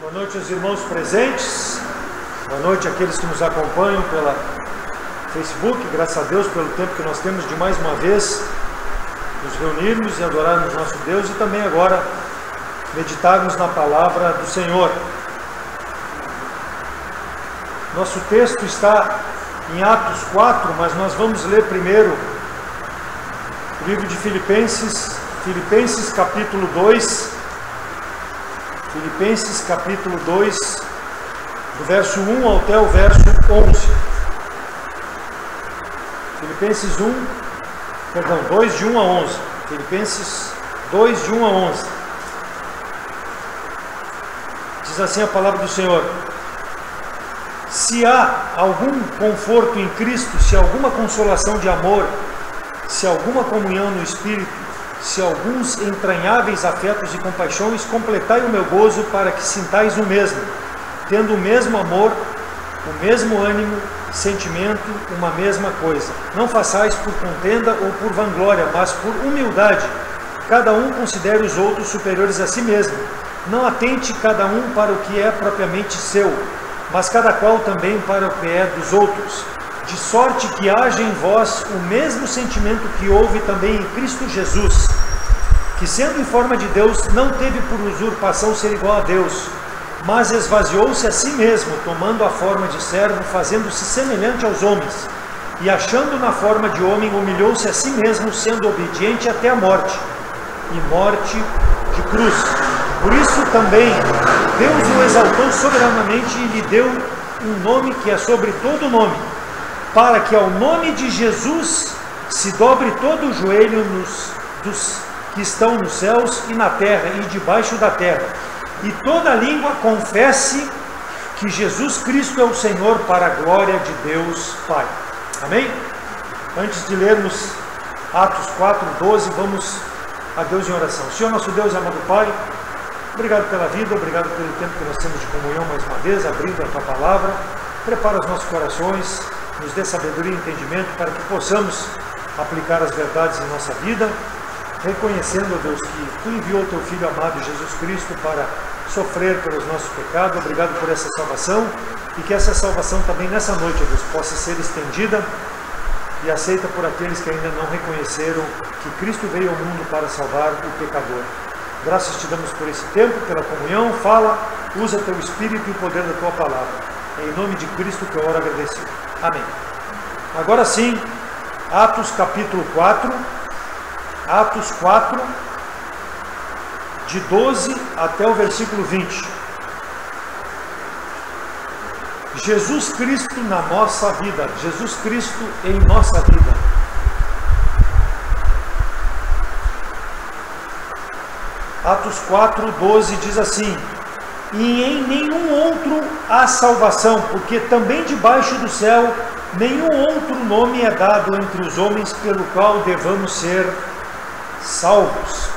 Boa noite aos irmãos presentes, boa noite àqueles que nos acompanham pela Facebook, graças a Deus pelo tempo que nós temos de mais uma vez nos reunirmos e adorarmos nosso Deus e também agora meditarmos na palavra do Senhor. Nosso texto está em Atos 4, mas nós vamos ler primeiro o livro de Filipenses capítulo 2, Filipenses capítulo 2, do verso 1 até o verso 11. Filipenses 2, de 1 a 11. Filipenses 2, de 1 a 11. Diz assim a palavra do Senhor: se há algum conforto em Cristo, se há alguma consolação de amor, se há alguma comunhão no Espírito, se alguns entranháveis afetos e compaixões, completai o meu gozo para que sintais o mesmo, tendo o mesmo amor, o mesmo ânimo, sentimento, uma mesma coisa. Não façais por contenda ou por vanglória, mas por humildade. Cada um considere os outros superiores a si mesmo. Não atente cada um para o que é propriamente seu, mas cada qual também para o que é dos outros. De sorte que haja em vós o mesmo sentimento que houve também em Cristo Jesus, que sendo em forma de Deus, não teve por usurpação ser igual a Deus, mas esvaziou-se a si mesmo, tomando a forma de servo, fazendo-se semelhante aos homens, e achando na forma de homem, humilhou-se a si mesmo, sendo obediente até a morte, e morte de cruz. Por isso também Deus o exaltou soberanamente e lhe deu um nome que é sobre todo nome, para que ao nome de Jesus se dobre todo o joelho dos que estão nos céus e na terra e debaixo da terra, e toda língua confesse que Jesus Cristo é o Senhor, para a glória de Deus Pai. Amém? Antes de lermos Atos 4:12, vamos a Deus em oração. Senhor nosso Deus, amado Pai, obrigado pela vida, obrigado pelo tempo que nós temos de comunhão mais uma vez, abrindo a Tua Palavra. Prepara os nossos corações, nos dê sabedoria e entendimento para que possamos aplicar as verdades em nossa vida, reconhecendo, Deus, que Tu enviou Teu Filho amado Jesus Cristo para sofrer pelos nossos pecados. Obrigado por essa salvação, e que essa salvação também nessa noite, Deus, possa ser estendida e aceita por aqueles que ainda não reconheceram que Cristo veio ao mundo para salvar o pecador. Graças te damos por esse tempo, pela comunhão. Fala, usa Teu Espírito e o poder da Tua Palavra. É em nome de Cristo que eu oro agradecido. Amém. Agora sim, Atos capítulo 4, Atos 4, de 12 até o versículo 20. Jesus Cristo na nossa vida, Jesus Cristo em nossa vida. Atos 4, 12 diz assim: e em nenhum outro há salvação, porque também debaixo do céu nenhum outro nome é dado entre os homens pelo qual devamos ser salvos.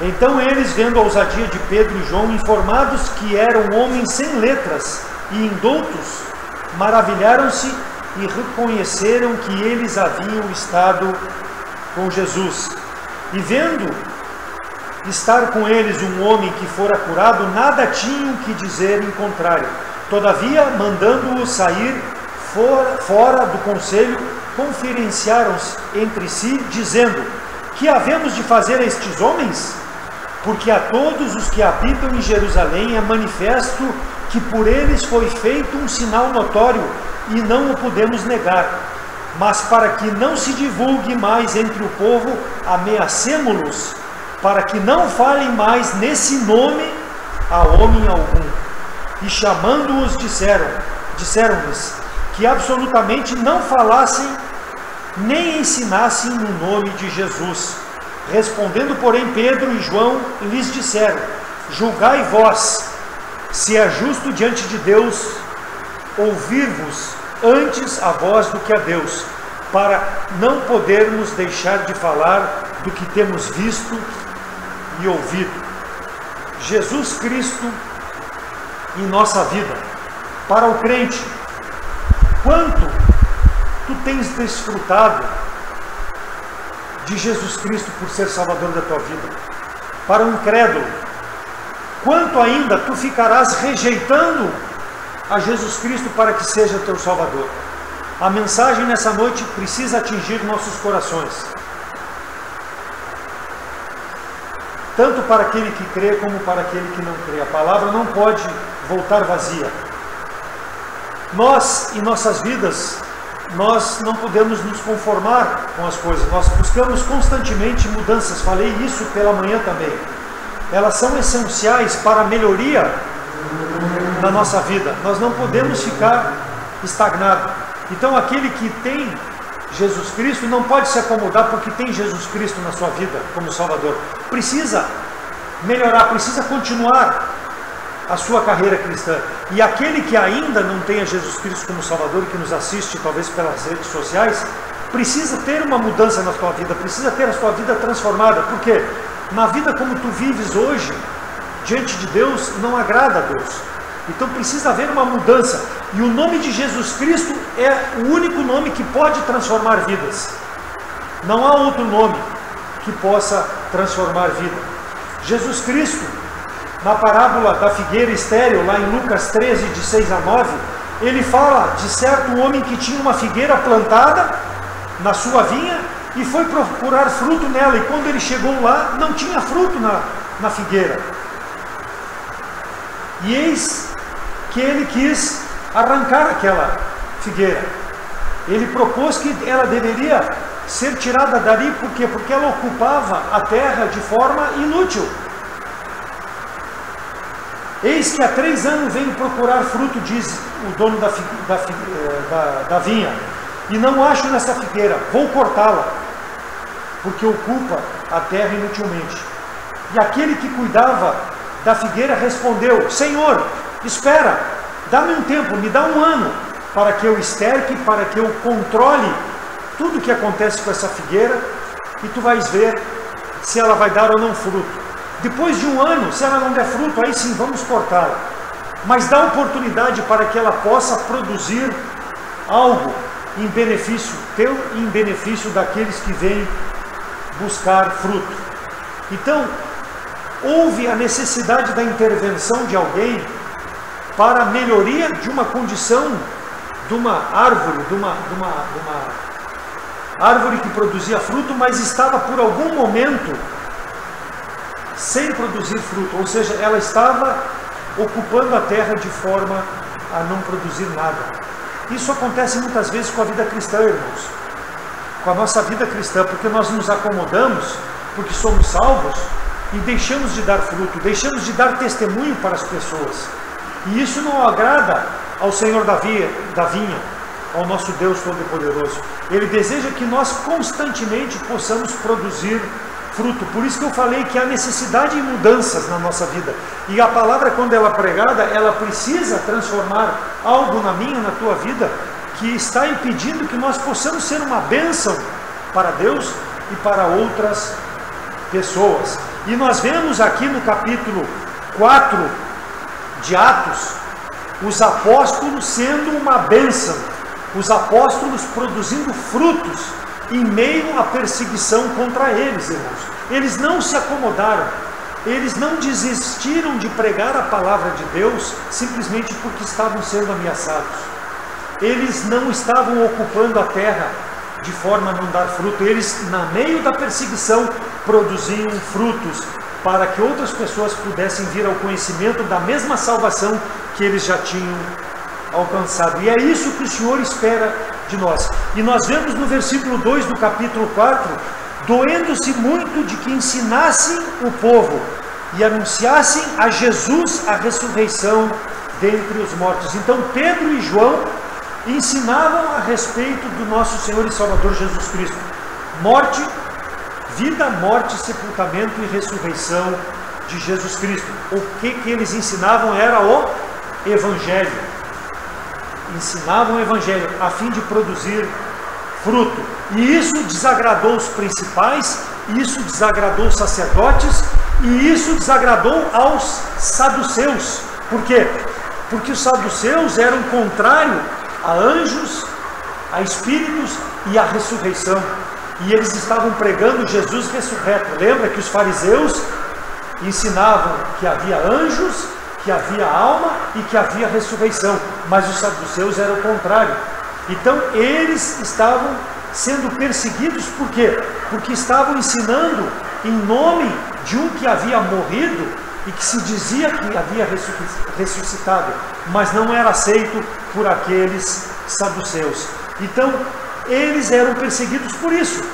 Então eles, vendo a ousadia de Pedro e João, informados que eram homens sem letras e indoutos, maravilharam-se e reconheceram que eles haviam estado com Jesus. E vendo estar com eles um homem que fora curado, nada tinham que dizer em contrário. Todavia, mandando-o sair fora do conselho, conferenciaram-se entre si, dizendo: que havemos de fazer a estes homens? Porque a todos os que habitam em Jerusalém é manifesto que por eles foi feito um sinal notório, e não o podemos negar. Mas para que não se divulgue mais entre o povo, ameacemo-los, para que não falem mais nesse nome a homem algum. E chamando-os, disseram-lhes que absolutamente não falassem nem ensinassem no nome de Jesus. Respondendo, porém, Pedro e João lhes disseram: julgai vós, se é justo diante de Deus ouvir-vos antes a vós do que a Deus, para não podermos deixar de falar do que temos visto e ouvido. Jesus Cristo em nossa vida. Para o crente, quanto tu tens desfrutado de Jesus Cristo por ser Salvador da tua vida? Para um incrédulo, quanto ainda tu ficarás rejeitando a Jesus Cristo para que seja teu Salvador? A mensagem nessa noite precisa atingir nossos corações, tanto para aquele que crê como para aquele que não crê. A palavra não pode voltar vazia. Nós, em nossas vidas, nós não podemos nos conformar com as coisas. Nós buscamos constantemente mudanças. Falei isso pela manhã também. Elas são essenciais para a melhoria na nossa vida. Nós não podemos ficar estagnados. Então, aquele que tem Jesus Cristo não pode se acomodar porque tem Jesus Cristo na sua vida como Salvador. Precisa melhorar, precisa continuar a sua carreira cristã. E aquele que ainda não tenha Jesus Cristo como Salvador, que nos assiste talvez pelas redes sociais, precisa ter uma mudança na sua vida, precisa ter a sua vida transformada, porque na vida como tu vives hoje, diante de Deus, não agrada a Deus. Então precisa haver uma mudança, e o nome de Jesus Cristo é o único nome que pode transformar vidas. Não há outro nome que possa transformar vida. Jesus Cristo, na parábola da figueira estéril, lá em Lucas 13, de 6 a 9, ele fala de certo homem que tinha uma figueira plantada na sua vinha e foi procurar fruto nela, e quando ele chegou lá, não tinha fruto na figueira. E eis que ele quis arrancar aquela figueira. Ele propôs que ela deveria ser tirada dali, por quê? Porque ela ocupava a terra de forma inútil. Eis que há 3 anos venho procurar fruto, diz o dono da vinha, e não acho nessa figueira, vou cortá-la, porque ocupa a terra inutilmente. E aquele que cuidava da figueira respondeu: Senhor, espera, dá-me um tempo, me dá 1 ano, para que eu esterque, para que eu controle tudo o que acontece com essa figueira, e tu vais ver se ela vai dar ou não fruto. Depois de 1 ano, se ela não der fruto, aí sim, vamos cortá-la. Mas dá oportunidade para que ela possa produzir algo em benefício teu e em benefício daqueles que vêm buscar fruto. Então, houve a necessidade da intervenção de alguém para a melhoria de uma condição de uma árvore, de uma árvore que produzia fruto, mas estava por algum momento sem produzir fruto, ou seja, ela estava ocupando a terra de forma a não produzir nada. Isso acontece muitas vezes com a vida cristã, irmãos, com a nossa vida cristã, porque nós nos acomodamos, porque somos salvos, e deixamos de dar fruto, deixamos de dar testemunho para as pessoas, e isso não agrada ao Senhor da vinha, ao nosso Deus Todo-Poderoso. Ele deseja que nós constantemente possamos produzir fruto. Por isso que eu falei que há necessidade de mudanças na nossa vida. E a palavra, quando ela é pregada, ela precisa transformar algo na minha, na tua vida, que está impedindo que nós possamos ser uma bênção para Deus e para outras pessoas. E nós vemos aqui no capítulo 4 de Atos, os apóstolos sendo uma bênção, os apóstolos produzindo frutos em meio à perseguição contra eles, irmãos. Eles não se acomodaram, eles não desistiram de pregar a palavra de Deus simplesmente porque estavam sendo ameaçados. Eles não estavam ocupando a terra de forma a não dar fruto. Eles, no meio da perseguição, produziam frutos para que outras pessoas pudessem vir ao conhecimento da mesma salvação que eles já tinham alcançado. E é isso que o Senhor espera de nós. E nós vemos no versículo 2 do capítulo 4, doendo-se muito de que ensinassem o povo e anunciassem a Jesus a ressurreição dentre os mortos. Então Pedro e João ensinavam a respeito do nosso Senhor e Salvador Jesus Cristo. Morte, vida, morte, sepultamento e ressurreição de Jesus Cristo. O que eles ensinavam era o Evangelho. Ensinavam o Evangelho a fim de produzir fruto. E isso desagradou os principais, isso desagradou os sacerdotes, e isso desagradou aos saduceus. Por quê? Porque os saduceus eram contrários a anjos, a espíritos e a ressurreição. E eles estavam pregando Jesus ressurreto. Lembra que os fariseus ensinavam que havia anjos, que havia alma e que havia ressurreição, mas os saduceus eram o contrário. Então eles estavam sendo perseguidos, por quê? Porque estavam ensinando em nome de um que havia morrido e que se dizia que havia ressuscitado, mas não era aceito por aqueles saduceus. Então eles eram perseguidos por isso,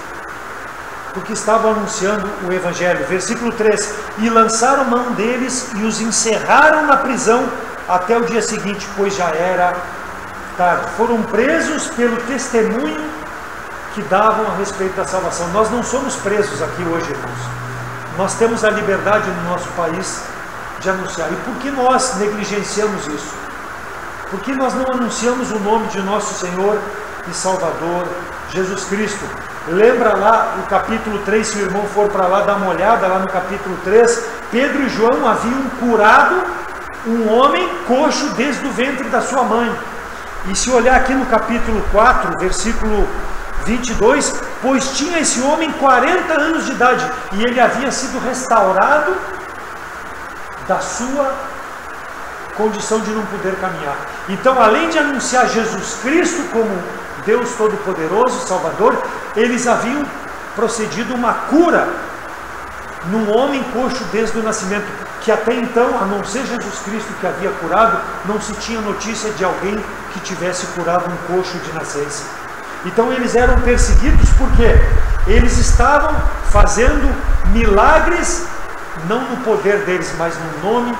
porque estavam anunciando o Evangelho. Versículo 3: e lançaram mão deles e os encerraram na prisão até o dia seguinte, pois já era tarde. Foram presos pelo testemunho que davam a respeito da salvação. Nós não somos presos aqui hoje, irmãos. Nós temos a liberdade no nosso país de anunciar. E por que nós negligenciamos isso? Por que nós não anunciamos o nome de nosso Senhor e Salvador Jesus Cristo? Lembra lá o capítulo 3, se o irmão for para lá dar uma olhada, lá no capítulo 3, Pedro e João haviam curado um homem coxo desde o ventre da sua mãe. E se olhar aqui no capítulo 4, versículo 22, pois tinha esse homem 40 anos de idade, e ele havia sido restaurado da sua condição de não poder caminhar. Então, além de anunciar Jesus Cristo como Deus Todo-Poderoso, Salvador, eles haviam procedido uma cura num homem coxo desde o nascimento, que até então, a não ser Jesus Cristo que havia curado, não se tinha notícia de alguém que tivesse curado um coxo de nascença. Então eles eram perseguidos porque eles estavam fazendo milagres, não no poder deles, mas no nome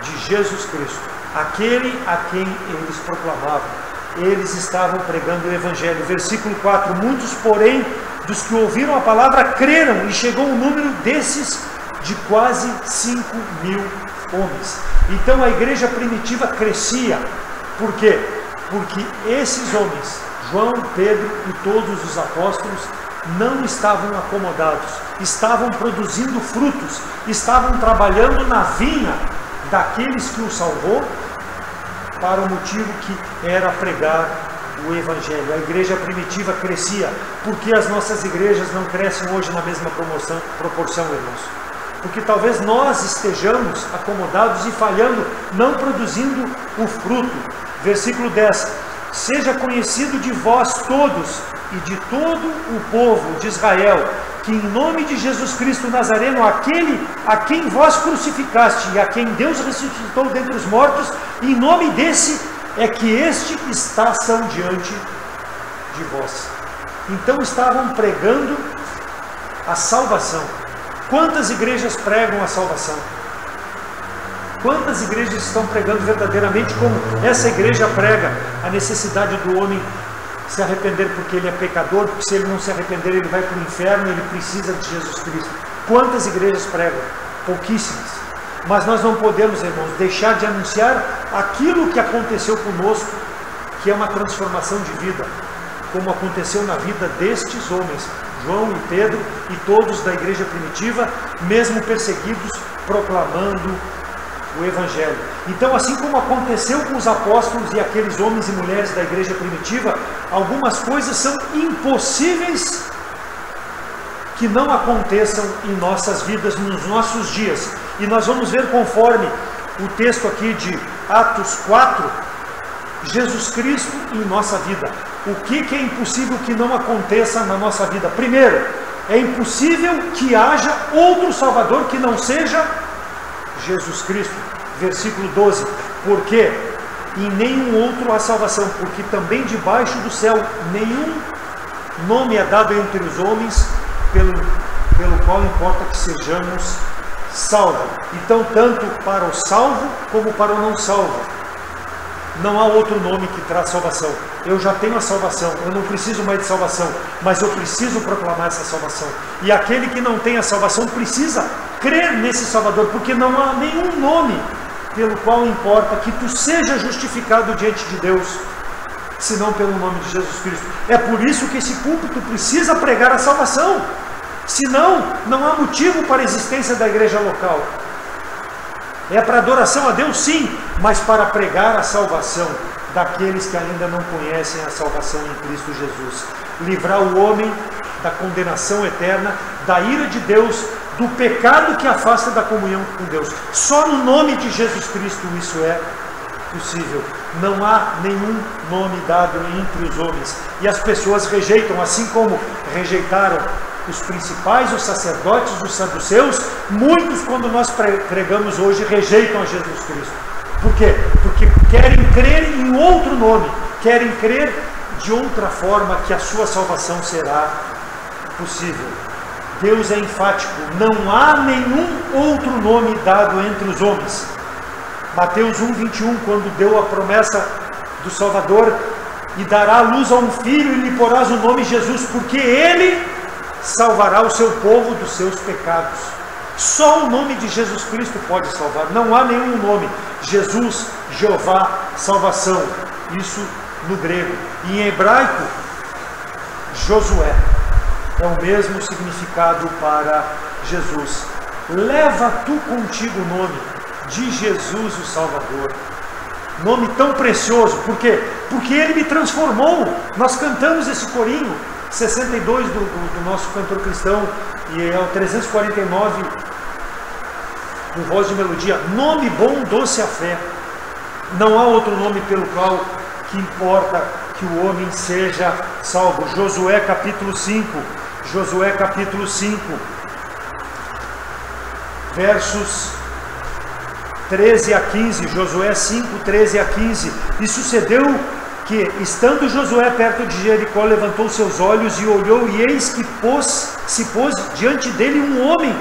de Jesus Cristo, aquele a quem eles proclamavam. Eles estavam pregando o Evangelho. Versículo 4: muitos, porém, dos que ouviram a palavra creram, e chegou o número desses de quase 5.000 homens. Então a igreja primitiva crescia. Por quê? Porque esses homens, João, Pedro e todos os apóstolos, não estavam acomodados, estavam produzindo frutos, estavam trabalhando na vinha daqueles que o salvou, para o motivo que era pregar o Evangelho. A igreja primitiva crescia. Por que as nossas igrejas não crescem hoje na mesma proporção, irmãos? Porque talvez nós estejamos acomodados e falhando, não produzindo o fruto. Versículo 10: seja conhecido de vós todos e de todo o povo de Israel, que em nome de Jesus Cristo Nazareno, aquele a quem vós crucificaste e a quem Deus ressuscitou dentre os mortos, em nome desse é que este estação diante de vós. Então estavam pregando a salvação. Quantas igrejas pregam a salvação? Quantas igrejas estão pregando verdadeiramente como essa igreja prega a necessidade do homem se arrepender porque ele é pecador, porque se ele não se arrepender ele vai para o inferno, ele precisa de Jesus Cristo? Quantas igrejas pregam? Pouquíssimas. Mas nós não podemos, irmãos, deixar de anunciar aquilo que aconteceu conosco, que é uma transformação de vida, como aconteceu na vida destes homens, João e Pedro e todos da igreja primitiva, mesmo perseguidos, proclamando o Evangelho. Então, assim como aconteceu com os apóstolos e aqueles homens e mulheres da igreja primitiva, algumas coisas são impossíveis que não aconteçam em nossas vidas, nos nossos dias. E nós vamos ver, conforme o texto aqui de Atos 4, Jesus Cristo em nossa vida. O que é impossível que não aconteça na nossa vida? Primeiro, é impossível que haja outro Salvador que não seja Jesus Cristo. Versículo 12: porque em nenhum outro há salvação, porque também debaixo do céu nenhum nome é dado entre os homens pelo qual importa que sejamos salvos. Então, tanto para o salvo como para o não salvo, não há outro nome que traz salvação. Eu já tenho a salvação, eu não preciso mais de salvação, mas eu preciso proclamar essa salvação. E aquele que não tem a salvação precisa crer nesse Salvador, porque não há nenhum nome pelo qual importa que tu seja justificado diante de Deus, senão pelo nome de Jesus Cristo. É por isso que esse púlpito precisa pregar a salvação, senão não há motivo para a existência da igreja local. É para adoração a Deus, sim, mas para pregar a salvação daqueles que ainda não conhecem a salvação em Cristo Jesus. Livrar o homem da condenação eterna, da ira de Deus, do pecado que afasta da comunhão com Deus. Só no nome de Jesus Cristo isso é possível. Não há nenhum nome dado entre os homens. E as pessoas rejeitam, assim como rejeitaram os principais, os sacerdotes, os saduceus. Muitos, quando nós pregamos hoje, rejeitam a Jesus Cristo. Por quê? Porque querem crer em outro nome, querem crer de outra forma que a sua salvação será possível. Deus é enfático, não há nenhum outro nome dado entre os homens. Mateus 1:21, quando deu a promessa do Salvador, e dará à luz a um filho e lhe porás o nome Jesus, porque ele salvará o seu povo dos seus pecados. Só o nome de Jesus Cristo pode salvar, não há nenhum nome. Jesus, Jeová, salvação, isso no grego. E em hebraico, Josué, é o mesmo significado para Jesus. Leva tu contigo o nome de Jesus o Salvador. Nome tão precioso, por quê? Porque ele me transformou. Nós cantamos esse corinho 62 do nosso cantor cristão, e é o 349 com voz de melodia. Nome bom, doce a fé. Não há outro nome pelo qual que importa que o homem seja salvo. Josué capítulo 5, Josué capítulo 5, versos 13 a 15, Josué 5, 13 a 15. E sucedeu que, estando Josué perto de Jericó, levantou seus olhos e olhou, e eis que se pôs diante dele um homem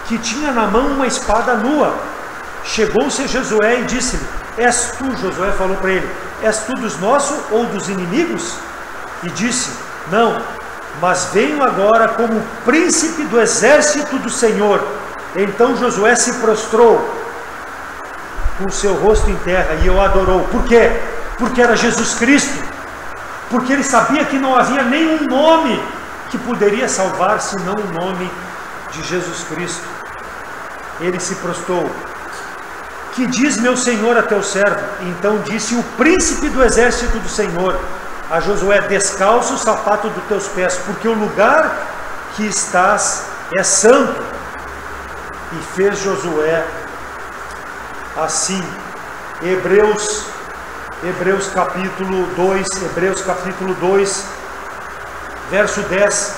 que tinha na mão uma espada nua. Chegou-se a Josué e disse-lhe: És tu, Josué falou para ele, és tu dos nossos ou dos inimigos? E disse: Não, mas venho agora como príncipe do exército do Senhor. Então Josué se prostrou com o seu rosto em terra e o adorou. Por quê? Porque era Jesus Cristo. Porque ele sabia que não havia nenhum nome que poderia salvar senão o nome de Jesus Cristo. Ele se prostrou. Que diz meu Senhor a teu servo? Então disse o príncipe do exército do Senhor a Josué: descalça o sapato dos teus pés, porque o lugar que estás é santo. E fez Josué assim. Hebreus capítulo 2, verso 10.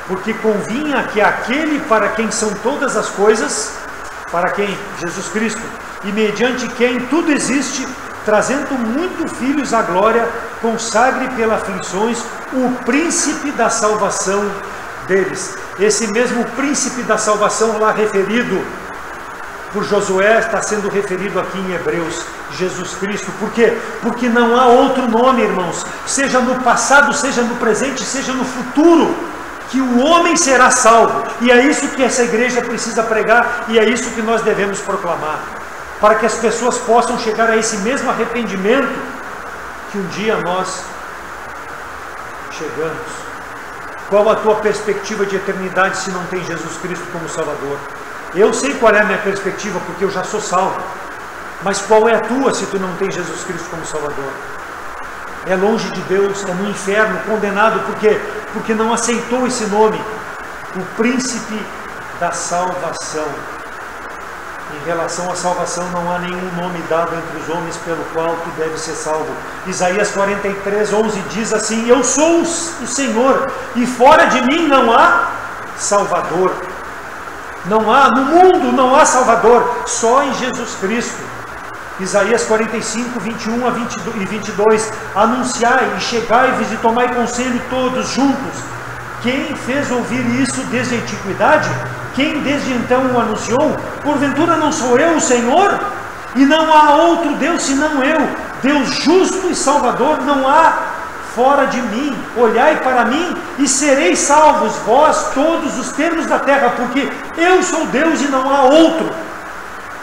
Porque convinha que aquele para quem são todas as coisas, para quem? Jesus Cristo, e mediante quem tudo existe, trazendo muitos filhos à glória, consagre pelas aflições o príncipe da salvação deles. Esse mesmo príncipe da salvação lá referido por Josué está sendo referido aqui em Hebreus, Jesus Cristo. Por quê? Porque não há outro nome, irmãos, seja no passado, seja no presente, seja no futuro, que o homem será salvo. E é isso que essa igreja precisa pregar, e é isso que nós devemos proclamar, para que as pessoas possam chegar a esse mesmo arrependimento que um dia nós chegamos. Qual a tua perspectiva de eternidade se não tem Jesus Cristo como Salvador? Eu sei qual é a minha perspectiva, porque eu já sou salvo. Mas qual é a tua se tu não tem Jesus Cristo como Salvador? É longe de Deus, é no inferno, condenado. Por quê? Porque não aceitou esse nome, o príncipe da salvação. Em relação à salvação, não há nenhum nome dado entre os homens pelo qual tu deve ser salvo. Isaías 43:11 diz assim: Eu sou o Senhor, e fora de mim não há Salvador. Não há, no mundo não há Salvador, só em Jesus Cristo. Isaías 45, 21 e 22. Anunciai e chegai-vos e tomai conselho todos juntos. Quem fez ouvir isso desde a antiguidade? Quem desde então o anunciou? Porventura não sou eu o Senhor? E não há outro Deus senão eu, Deus justo e salvador, não há fora de mim. Olhai para mim e sereis salvos, vós todos os termos da terra, porque eu sou Deus e não há outro.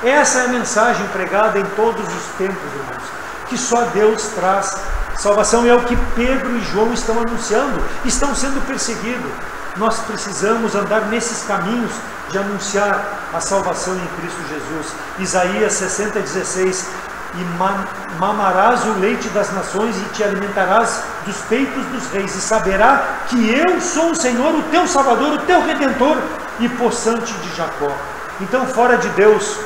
Essa é a mensagem pregada em todos os tempos, irmãos, que só Deus traz salvação. É o que Pedro e João estão anunciando, estão sendo perseguidos. Nós precisamos andar nesses caminhos de anunciar a salvação em Cristo Jesus. Isaías 60:16. E mamarás o leite das nações e te alimentarás dos peitos dos reis, e saberá que eu sou o Senhor, o teu Salvador, o teu Redentor, e possante de Jacó. Então, fora de Deus,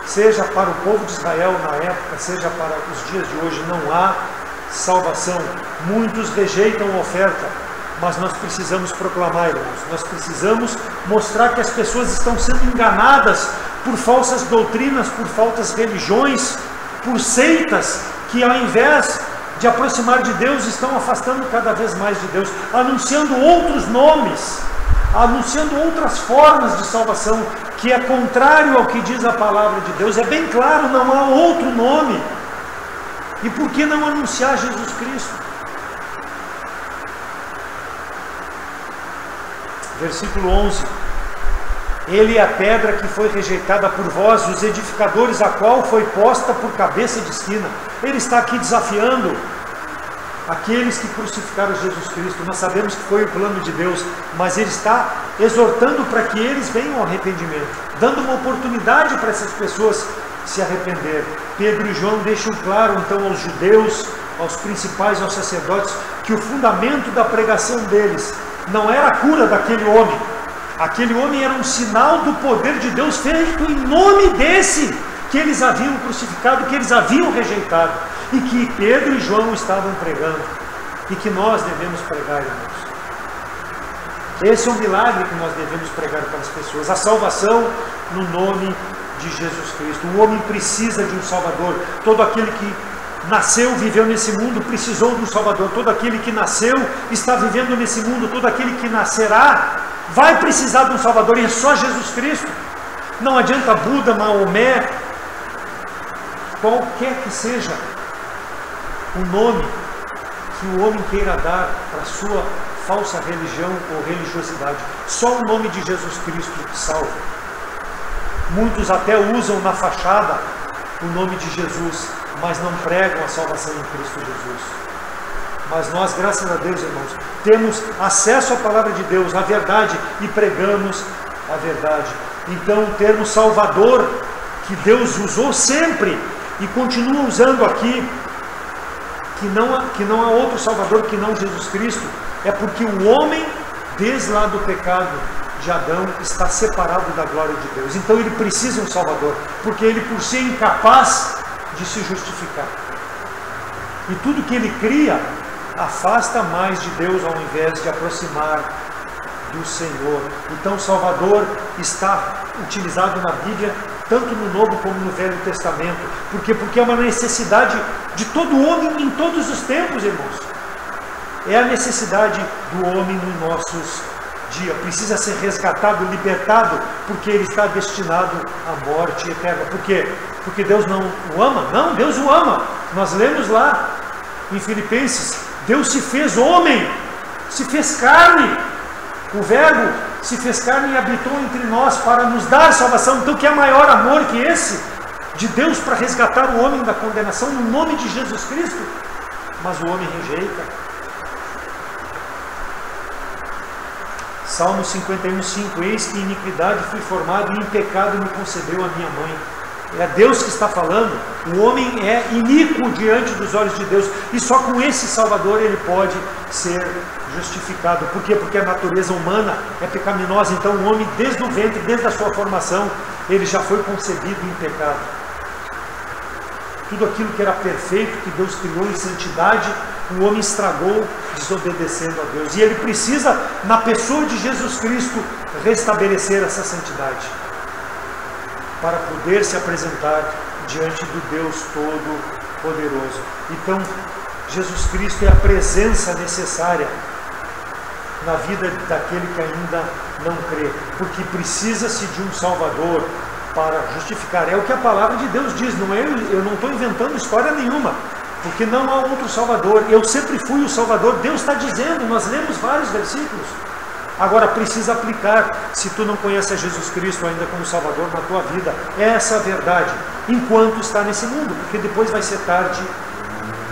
seja para o povo de Israel na época, seja para os dias de hoje, não há salvação. Muitos rejeitam a oferta, mas nós precisamos proclamar, irmãos. Nós precisamos mostrar que as pessoas estão sendo enganadas por falsas doutrinas, por falsas religiões, por seitas que, ao invés de aproximar de Deus, estão afastando cada vez mais de Deus, anunciando outros nomes, anunciando outras formas de salvação, que é contrário ao que diz a palavra de Deus. É bem claro, não há outro nome. E por que não anunciar Jesus Cristo? Versículo 11. Ele é a pedra que foi rejeitada por vós, os edificadores, a qual foi posta por cabeça de esquina. Ele está aqui desafiando aqueles que crucificaram Jesus Cristo. Nós sabemos que foi o plano de Deus, mas Ele está exortando para que eles venham ao arrependimento, dando uma oportunidade para essas pessoas se arrepender. Pedro e João deixam claro então aos judeus, aos principais, aos sacerdotes, que o fundamento da pregação deles não era a cura daquele homem. Aquele homem era um sinal do poder de Deus feito em nome desse que eles haviam crucificado, que eles haviam rejeitado, e que Pedro e João estavam pregando, e que nós devemos pregar, irmãos. Esse é um milagre que nós devemos pregar para as pessoas, a salvação no nome de Jesus Cristo. O homem precisa de um Salvador. Todo aquele que nasceu, viveu nesse mundo, precisou de um Salvador. Todo aquele que nasceu, está vivendo nesse mundo. Todo aquele que nascerá, vai precisar de um Salvador, e é só Jesus Cristo. Não adianta Buda, Maomé, qualquer que seja o nome que o homem queira dar para a sua falsa religião ou religiosidade. Só o nome de Jesus Cristo salva. Muitos até usam na fachada o nome de Jesus, mas não pregam a salvação em Cristo Jesus. Mas nós, graças a Deus, irmãos, temos acesso à palavra de Deus, à verdade, e pregamos a verdade. Então, o termo Salvador, que Deus usou sempre e continua usando aqui, que não há outro Salvador que não Jesus Cristo, é porque o homem, desde lá do pecado de Adão, está separado da glória de Deus. Então ele precisa de um Salvador, porque ele por si é incapaz de se justificar. E tudo que ele cria afasta mais de Deus ao invés de aproximar do Senhor. Então o Salvador está utilizado na Bíblia, tanto no Novo como no Velho Testamento. Por quê? Porque é uma necessidade de todo homem em todos os tempos, irmãos. É a necessidade do homem nos nossos dias. Precisa ser resgatado, libertado, porque ele está destinado à morte eterna. Por quê? Porque Deus não o ama? Não, Deus o ama. Nós lemos lá em Filipenses, Deus se fez homem, se fez carne. O Verbo se fez carne e habitou entre nós para nos dar salvação. Então, que é maior amor que esse de Deus para resgatar o homem da condenação no nome de Jesus Cristo? Mas o homem rejeita. Salmo 51:5: Eis que em iniquidade fui formado, e em pecado me concebeu a minha mãe. É Deus que está falando. O homem é iníquo diante dos olhos de Deus, e só com esse Salvador ele pode ser justificado. Por quê? Porque a natureza humana é pecaminosa. Então o homem, desde o ventre, desde a sua formação, ele já foi concebido em pecado. Tudo aquilo que era perfeito, que Deus criou em santidade, o homem estragou desobedecendo a Deus. E ele precisa, na pessoa de Jesus Cristo, restabelecer essa santidade, para poder se apresentar diante do Deus Todo-Poderoso. Então, Jesus Cristo é a presença necessária na vida daquele que ainda não crê, porque precisa-se de um Salvador para justificar. É o que a palavra de Deus diz, não é? Eu não estou inventando história nenhuma, porque não há outro Salvador. Eu sempre fui o Salvador. Deus está dizendo, nós lemos vários versículos. Agora precisa aplicar. Se tu não conheces Jesus Cristo ainda como Salvador na tua vida, essa é a verdade, enquanto está nesse mundo, porque depois vai ser tarde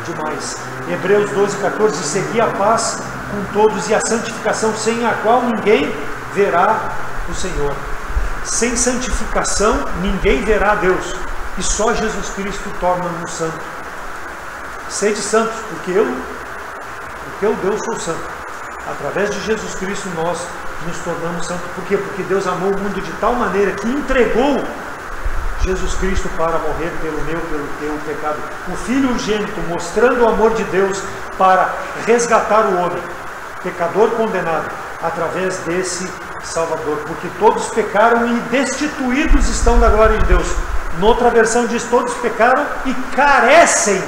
demais. Hebreus 12:14: segui a paz com todos e a santificação, sem a qual ninguém verá o Senhor. Sem santificação ninguém verá a Deus, e só Jesus Cristo torna-nos santo. Sede santos, porque eu Deus sou santo. Através de Jesus Cristo nós nos tornamos santos. Por quê? Porque Deus amou o mundo de tal maneira que entregou Jesus Cristo para morrer pelo meu, pelo teu pecado. O Filho unigênito, mostrando o amor de Deus para resgatar o homem, pecador condenado, através desse Salvador. Porque todos pecaram e destituídos estão da glória de Deus. Noutra versão diz, todos pecaram e carecem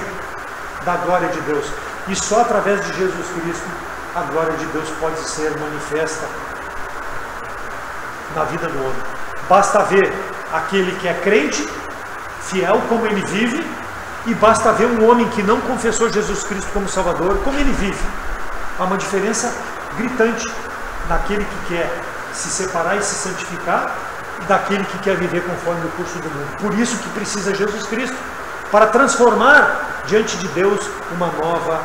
da glória de Deus. E só através de Jesus Cristo a glória de Deus pode ser manifesta na vida do homem. Basta ver aquele que é crente, fiel como ele vive, e basta ver um homem que não confessou Jesus Cristo como Salvador, como ele vive. Há uma diferença gritante naquele que quer se separar e se santificar e daquele que quer viver conforme o curso do mundo. Por isso que precisa Jesus Cristo, para transformar diante de Deus uma nova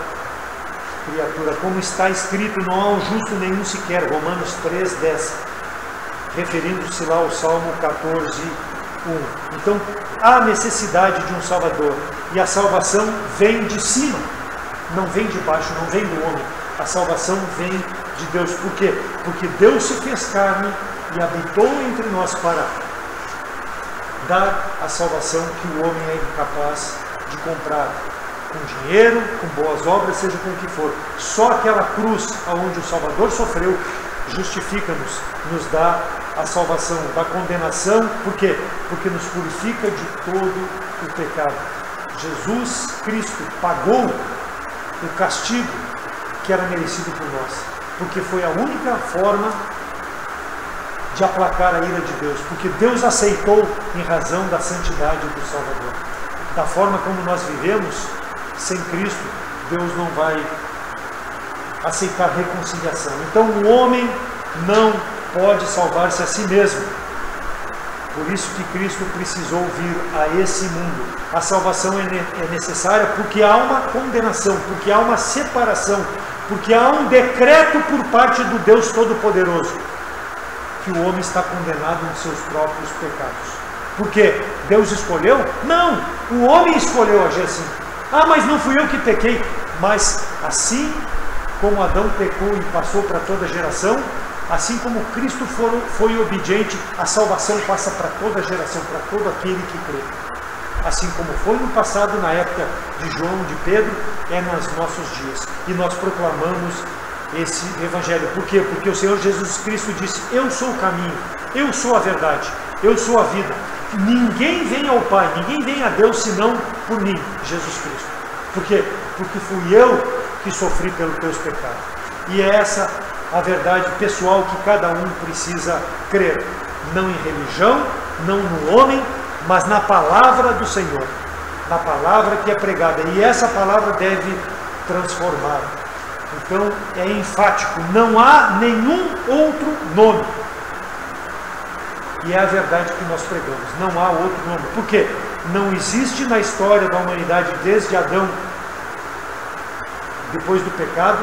criatura. Como está escrito, não há um justo nenhum sequer, Romanos 3:10, referindo-se lá ao Salmo 14:1. Então, há necessidade de um Salvador, e a salvação vem de cima, não vem de baixo, não vem do homem. A salvação vem de Deus. Por quê? Porque Deus se fez carne e habitou entre nós para dar a salvação que o homem é incapaz de comprar com dinheiro, com boas obras, seja com o que for. Só aquela cruz aonde o Salvador sofreu justifica-nos, nos dá a salvação da condenação. Por quê? Porque nos purifica de todo o pecado. Jesus Cristo pagou o castigo que era merecido por nós, porque foi a única forma de aplacar a ira de Deus, porque Deus aceitou em razão da santidade do Salvador. Da forma como nós vivemos, sem Cristo, Deus não vai aceitar reconciliação. Então o homem não pode salvar-se a si mesmo. Por isso que Cristo precisou vir a esse mundo. A salvação é necessária porque há uma condenação, porque há uma separação, porque há um decreto por parte do Deus Todo-Poderoso, que o homem está condenado nos seus próprios pecados. Por quê? Deus escolheu? Não! O homem escolheu agir assim. Ah, mas não fui eu que pequei. Mas assim como Adão pecou e passou para toda a geração, assim como Cristo foi obediente, a salvação passa para toda a geração, para todo aquele que crê. Assim como foi no passado, na época de João, de Pedro, é nos nossos dias. E nós proclamamos esse Evangelho. Por quê? Porque o Senhor Jesus Cristo disse, eu sou o caminho, eu sou a verdade, eu sou a vida. Ninguém vem ao Pai, ninguém vem a Deus senão por mim, Jesus Cristo. Por quê? Porque fui eu que sofri pelos teus pecados. E é essa a verdade pessoal que cada um precisa crer. Não em religião, não no homem, mas na palavra do Senhor. Na palavra que é pregada. E essa palavra deve transformar. Então é enfático, não há nenhum outro nome. E é a verdade que nós pregamos, não há outro nome. Por quê? Não existe na história da humanidade, desde Adão, depois do pecado,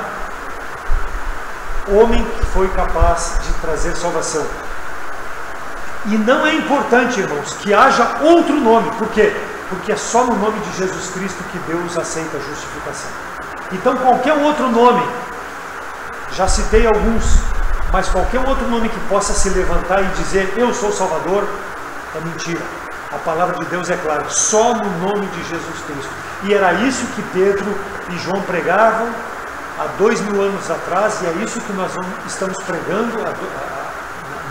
homem que foi capaz de trazer salvação. E não é importante, irmãos, que haja outro nome. Por quê? Porque é só no nome de Jesus Cristo que Deus aceita a justificação. Então qualquer outro nome, já citei alguns, mas qualquer outro nome que possa se levantar e dizer eu sou Salvador, é mentira. A palavra de Deus é clara, só no nome de Jesus Cristo. E era isso que Pedro e João pregavam há 2000 anos atrás, e é isso que nós estamos pregando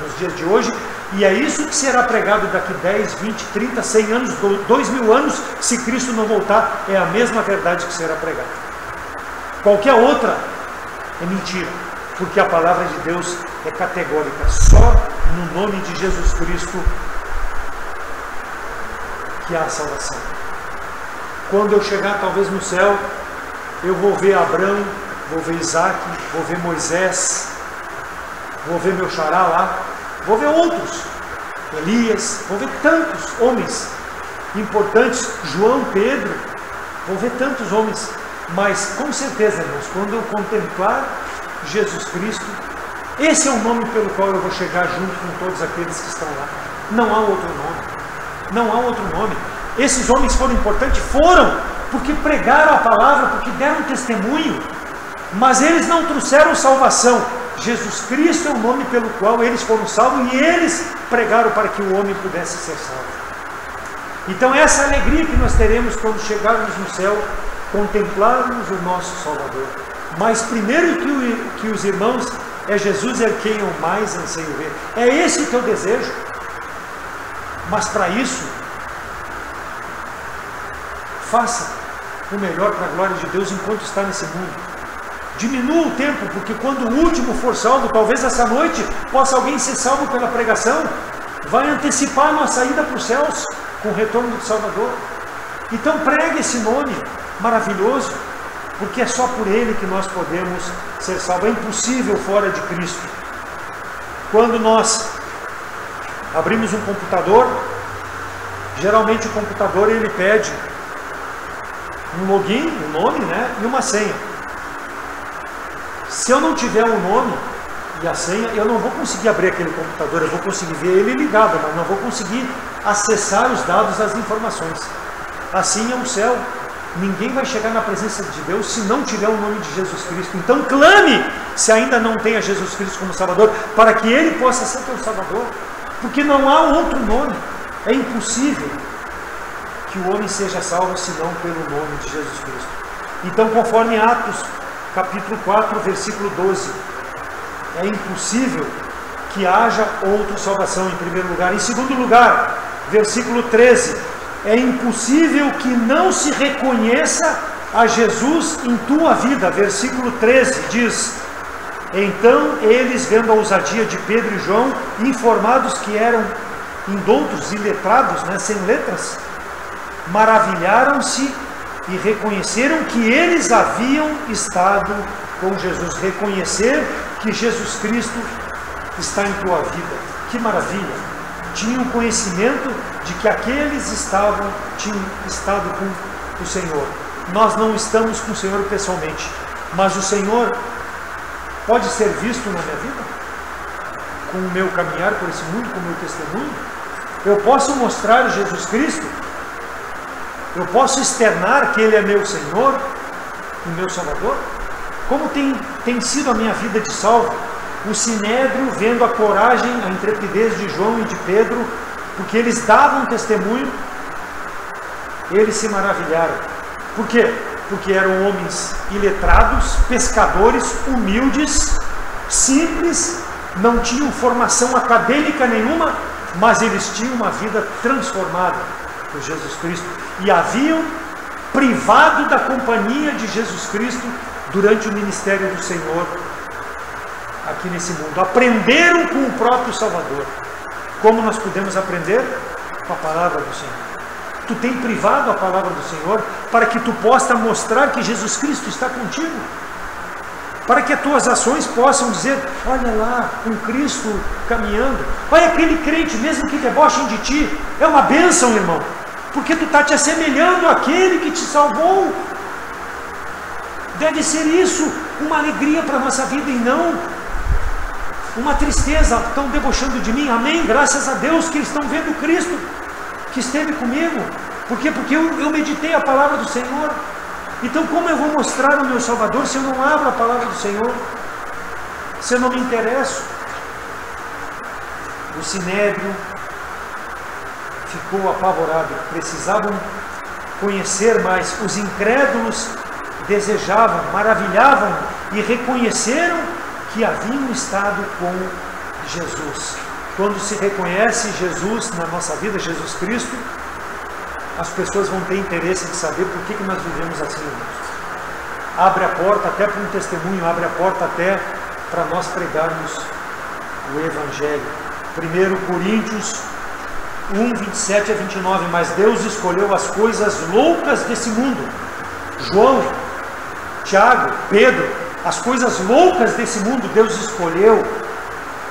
nos dias de hoje, e é isso que será pregado daqui 10, 20, 30, 100 anos, 2000 anos, se Cristo não voltar, é a mesma verdade que será pregada. Qualquer outra é mentira, porque a palavra de Deus é categórica, só no nome de Jesus Cristo que há salvação. Quando eu chegar talvez no céu, eu vou ver Abraão, vou ver Isaac, vou ver Moisés, vou ver meu xará lá, vou ver outros, Elias, vou ver tantos homens importantes, João, Pedro, vou ver tantos homens, mas com certeza, irmãos, quando eu contemplar Jesus Cristo, esse é o nome pelo qual eu vou chegar junto com todos aqueles que estão lá. Não há outro nome. Não há outro nome. Esses homens foram importantes? Foram, porque pregaram a palavra, porque deram testemunho, mas eles não trouxeram salvação. Jesus Cristo é o nome pelo qual eles foram salvos e eles pregaram para que o homem pudesse ser salvo. Então essa alegria que nós teremos quando chegarmos no céu, contemplarmos o nosso Salvador. Mas primeiro que os irmãos, é Jesus quem eu mais anseio ver. É esse o teu desejo. Mas para isso, faça o melhor para a glória de Deus enquanto está nesse mundo. Diminua o tempo, porque quando o último for salvo, talvez essa noite possa alguém ser salvo pela pregação, vai antecipar a nossa ida para os céus com o retorno do Salvador. Então pregue esse nome maravilhoso, porque é só por ele que nós podemos ser salvos. É impossível fora de Cristo. Quando nós abrimos um computador, geralmente o computador ele pede um login, um nome, né, e uma senha. Se eu não tiver o nome e a senha, eu não vou conseguir abrir aquele computador. Eu vou conseguir ver ele ligado, mas não vou conseguir acessar os dados, as informações. Assim é o céu. Ninguém vai chegar na presença de Deus se não tiver o nome de Jesus Cristo. Então clame, se ainda não tem a Jesus Cristo como Salvador, para que Ele possa ser teu Salvador. Porque não há outro nome. É impossível que o homem seja salvo senão pelo nome de Jesus Cristo. Então, conforme Atos capítulo 4, versículo 12, é impossível que haja outra salvação em primeiro lugar. Em segundo lugar, versículo 13, é impossível que não se reconheça a Jesus em tua vida. Versículo 13 diz: então eles, vendo a ousadia de Pedro e João, informados que eram indoutos e letrados, né, sem letras, maravilharam-se e reconheceram que eles haviam estado com Jesus. Reconhecer que Jesus Cristo está em tua vida. Que maravilha! Tinham conhecimento de que aqueles tinham estado com o Senhor. Nós não estamos com o Senhor pessoalmente, mas o Senhor pode ser visto na minha vida, com o meu caminhar por esse mundo, com o meu testemunho. Eu posso mostrar Jesus Cristo, eu posso externar que Ele é meu Senhor, o meu Salvador. Como tem sido a minha vida de salvo? O Sinédrio, vendo a coragem, a intrepidez de João e de Pedro, porque eles davam testemunho, eles se maravilharam. Por quê? Porque eram homens iletrados, pescadores, humildes, simples, não tinham formação acadêmica nenhuma, mas eles tinham uma vida transformada por Jesus Cristo e haviam privado da companhia de Jesus Cristo durante o ministério do Senhor aqui nesse mundo. Aprenderam com o próprio Salvador. Como nós podemos aprender? Com a palavra do Senhor. Tu tem privado a palavra do Senhor para que tu possa mostrar que Jesus Cristo está contigo. Para que as tuas ações possam dizer: olha lá, um Cristo caminhando. Olha aquele crente, mesmo que debochem de ti. É uma bênção, irmão. Porque tu está te assemelhando àquele que te salvou. Deve ser isso uma alegria para a nossa vida e não uma tristeza. Estão debochando de mim, amém? Graças a Deus que eles estão vendo Cristo que esteve comigo. Por quê? Porque eu meditei a palavra do Senhor. Então como eu vou mostrar o meu Salvador se eu não abro a palavra do Senhor? Se eu não me interesso? O Sinédrio ficou apavorado. Precisavam conhecer mais. Os incrédulos desejavam, maravilhavam e reconheceram que haviam estado com Jesus. Quando se reconhece Jesus na nossa vida, Jesus Cristo, as pessoas vão ter interesse de saber por que nós vivemos assim, irmãos. Abre a porta até para um testemunho, abre a porta até para nós pregarmos o Evangelho. 1 Coríntios 1, 27 a 29, mas Deus escolheu as coisas loucas desse mundo. João, Tiago, Pedro, as coisas loucas desse mundo Deus escolheu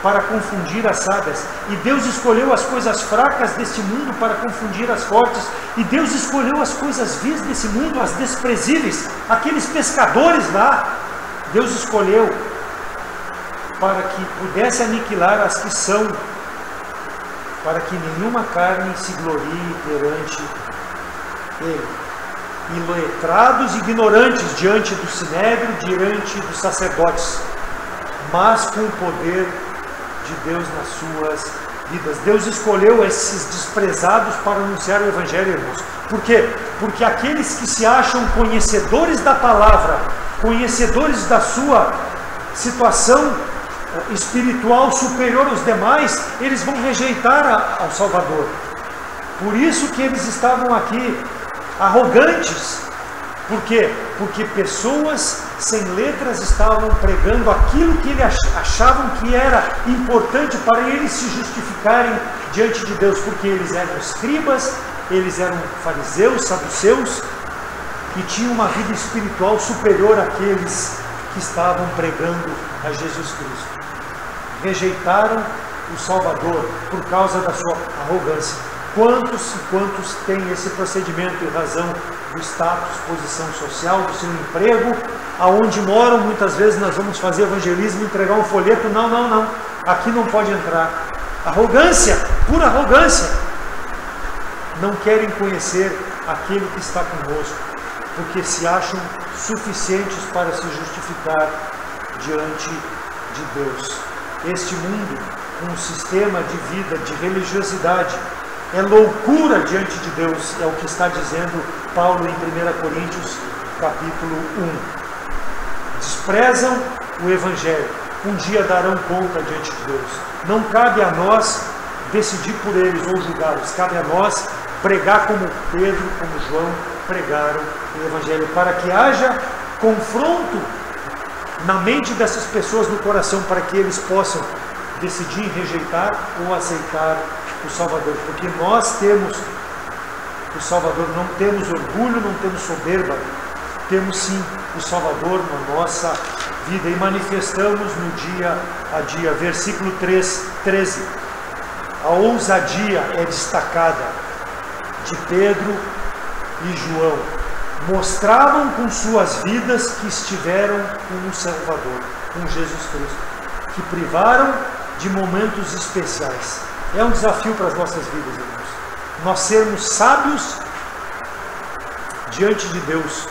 para confundir as sábias. E Deus escolheu as coisas fracas deste mundo para confundir as fortes. E Deus escolheu as coisas vis desse mundo, as desprezíveis, aqueles pescadores lá. Deus escolheu para que pudesse aniquilar as que são, para que nenhuma carne se glorie perante Ele. Iletrados e ignorantes diante do Sinédrio, diante dos sacerdotes. mas com o poder de Deus nas suas vidas. Deus escolheu esses desprezados para anunciar o Evangelho, irmãos. Por quê? Porque aqueles que se acham conhecedores da palavra, conhecedores da sua situação espiritual superior aos demais, eles vão rejeitar ao Salvador. Por isso que eles estavam aqui arrogantes. Por quê? Porque pessoas sem letras estavam pregando aquilo que eles achavam que era importante para eles se justificarem diante de Deus, porque eles eram escribas, eles eram fariseus, saduceus, e tinham uma vida espiritual superior àqueles que estavam pregando a Jesus Cristo. Rejeitaram o Salvador por causa da sua arrogância. Quantos e quantos têm esse procedimento em razão do status, posição social, do seu emprego, aonde moram? Muitas vezes nós vamos fazer evangelismo, entregar um folheto, não, aqui não pode entrar. Arrogância, pura arrogância. Não querem conhecer aquele que está conosco, porque se acham suficientes para se justificar diante de Deus. Este mundo, um sistema de vida, de religiosidade, é loucura diante de Deus, é o que está dizendo Paulo em 1 Coríntios, capítulo 1. Desprezam o Evangelho, um dia darão conta diante de Deus. Não cabe a nós decidir por eles ou julgá-los, cabe a nós pregar como Pedro, como João pregaram o Evangelho, para que haja confronto na mente dessas pessoas, no coração, para que eles possam decidir rejeitar ou aceitar o Salvador. Porque nós temos o Salvador, não temos orgulho, não temos soberba, temos sim o Salvador na nossa vida e manifestamos no dia a dia. Versículo 13. A ousadia é destacada de Pedro e João. Mostravam com suas vidas que estiveram com o Salvador, com Jesus Cristo, que privaram de momentos especiais. É um desafio para as nossas vidas, irmãos. Nós sermos sábios diante de Deus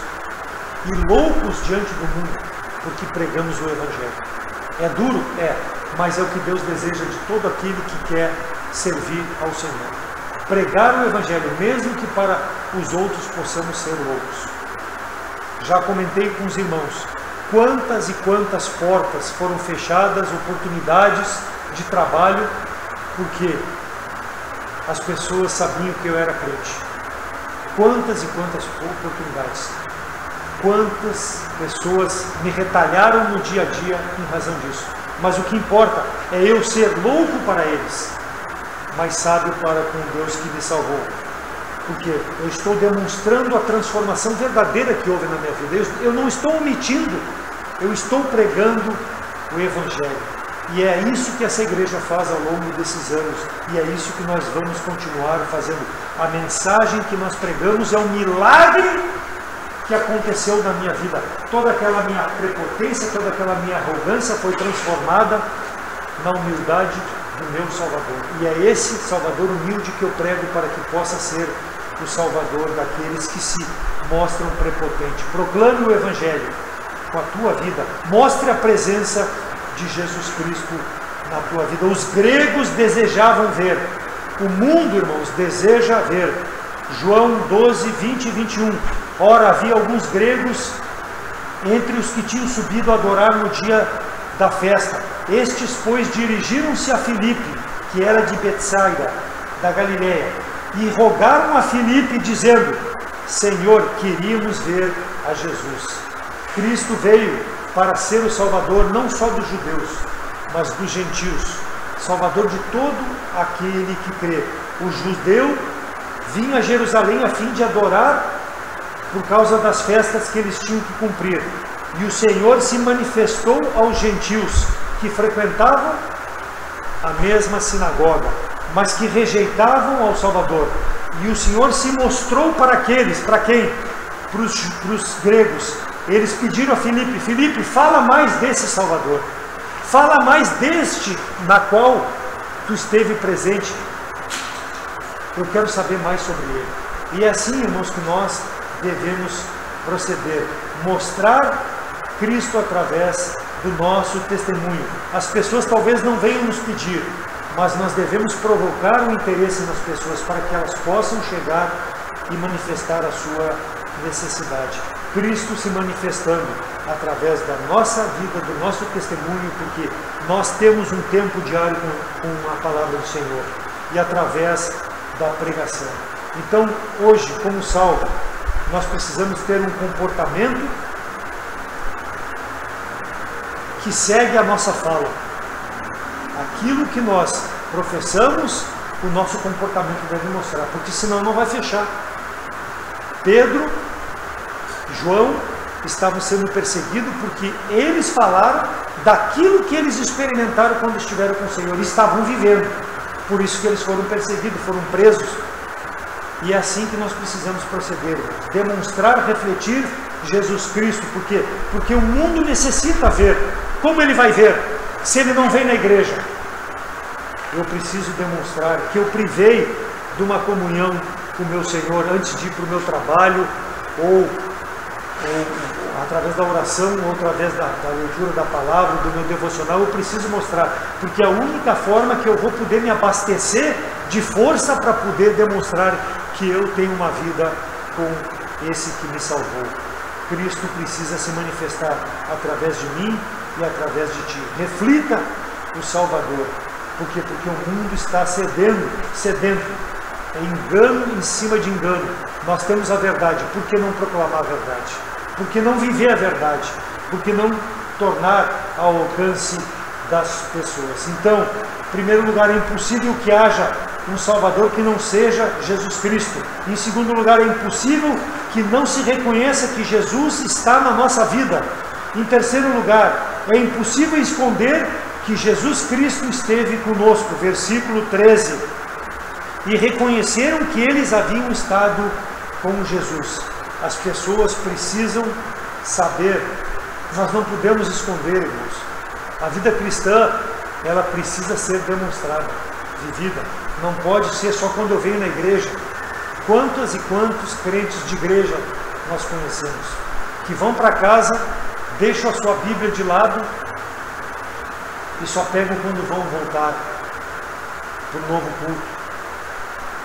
e loucos diante do mundo, porque pregamos o Evangelho. É duro? É, mas é o que Deus deseja de todo aquele que quer servir ao Senhor. Pregar o Evangelho, mesmo que para os outros possamos ser loucos. Já comentei com os irmãos, quantas e quantas portas foram fechadas, oportunidades de trabalho, porque as pessoas sabiam que eu era crente. Quantas e quantas oportunidades. Quantas pessoas me retalharam no dia a dia em razão disso. Mas o que importa é eu ser louco para eles, mas sábio para com Deus que me salvou. Porque eu estou demonstrando a transformação verdadeira que houve na minha vida. Eu não estou omitindo, eu estou pregando o Evangelho. E é isso que essa igreja faz ao longo desses anos. E é isso que nós vamos continuar fazendo. A mensagem que nós pregamos é um milagre que aconteceu na minha vida. Toda aquela minha prepotência, toda aquela minha arrogância foi transformada na humildade do meu Salvador. E é esse Salvador humilde que eu prego para que possa ser o Salvador daqueles que se mostram prepotentes. Proclame o Evangelho com a tua vida. Mostre a presença de Jesus Cristo na tua vida. Os gregos desejavam ver. O mundo, irmãos, deseja ver. João 12, 20 e 21. Ora, havia alguns gregos entre os que tinham subido a adorar no dia da festa. Estes, pois, dirigiram-se a Filipe, que era de Betsaida, da Galileia, e rogaram a Filipe, dizendo: Senhor, queríamos ver a Jesus. Cristo veio para ser o Salvador não só dos judeus, mas dos gentios, Salvador de todo aquele que crê. O judeu vinha a Jerusalém a fim de adorar por causa das festas que eles tinham que cumprir. E o Senhor se manifestou aos gentios que frequentavam a mesma sinagoga, mas que rejeitavam ao Salvador. E o Senhor se mostrou para aqueles, para quem? Para os gregos. Eles pediram a Filipe: Filipe, fala mais desse Salvador, fala mais deste na qual tu esteve presente. Eu quero saber mais sobre ele. E é assim, irmãos, que nós devemos proceder, mostrar Cristo através do nosso testemunho. As pessoas talvez não venham nos pedir, mas nós devemos provocar um interesse nas pessoas para que elas possam chegar e manifestar a sua necessidade. Cristo se manifestando através da nossa vida, do nosso testemunho, porque nós temos um tempo diário com a palavra do Senhor e através da pregação. Então, hoje, como salvo, nós precisamos ter um comportamento que segue a nossa fala. Aquilo que nós professamos, o nosso comportamento deve mostrar, porque senão não vai fechar. Pedro, João estavam sendo perseguidos porque eles falaram daquilo que eles experimentaram quando estiveram com o Senhor e estavam vivendo. Por isso que eles foram perseguidos, foram presos. E é assim que nós precisamos proceder, demonstrar, refletir Jesus Cristo. Por quê? Porque o mundo necessita ver. Como ele vai ver se ele não vem na igreja? Eu preciso demonstrar que eu privei de uma comunhão com o meu Senhor antes de ir para o meu trabalho, ou através da oração, ou através da leitura da palavra, do meu devocional. Eu preciso mostrar, porque é a única forma que eu vou poder me abastecer de força para poder demonstrar que eu tenho uma vida com esse que me salvou. Cristo precisa se manifestar através de mim e através de ti. Reflita o Salvador. Por quê? Porque o mundo está sedento. É engano em cima de engano. Nós temos a verdade. Por que não proclamar a verdade? Por que não viver a verdade? Por que não tornar ao alcance das pessoas? Então, em primeiro lugar, é impossível que haja um Salvador que não seja Jesus Cristo. Em segundo lugar, é impossível que não se reconheça que Jesus está na nossa vida. Em terceiro lugar, é impossível esconder que Jesus Cristo esteve conosco. Versículo 13. E reconheceram que eles haviam estado com Jesus. As pessoas precisam saber. Nós não podemos esconder, irmãos. A vida cristã, ela precisa ser demonstrada, vivida. Não pode ser só quando eu venho na igreja. Quantos e quantos crentes de igreja nós conhecemos, que vão para casa, deixam a sua Bíblia de lado e só pegam quando vão voltar para o novo culto.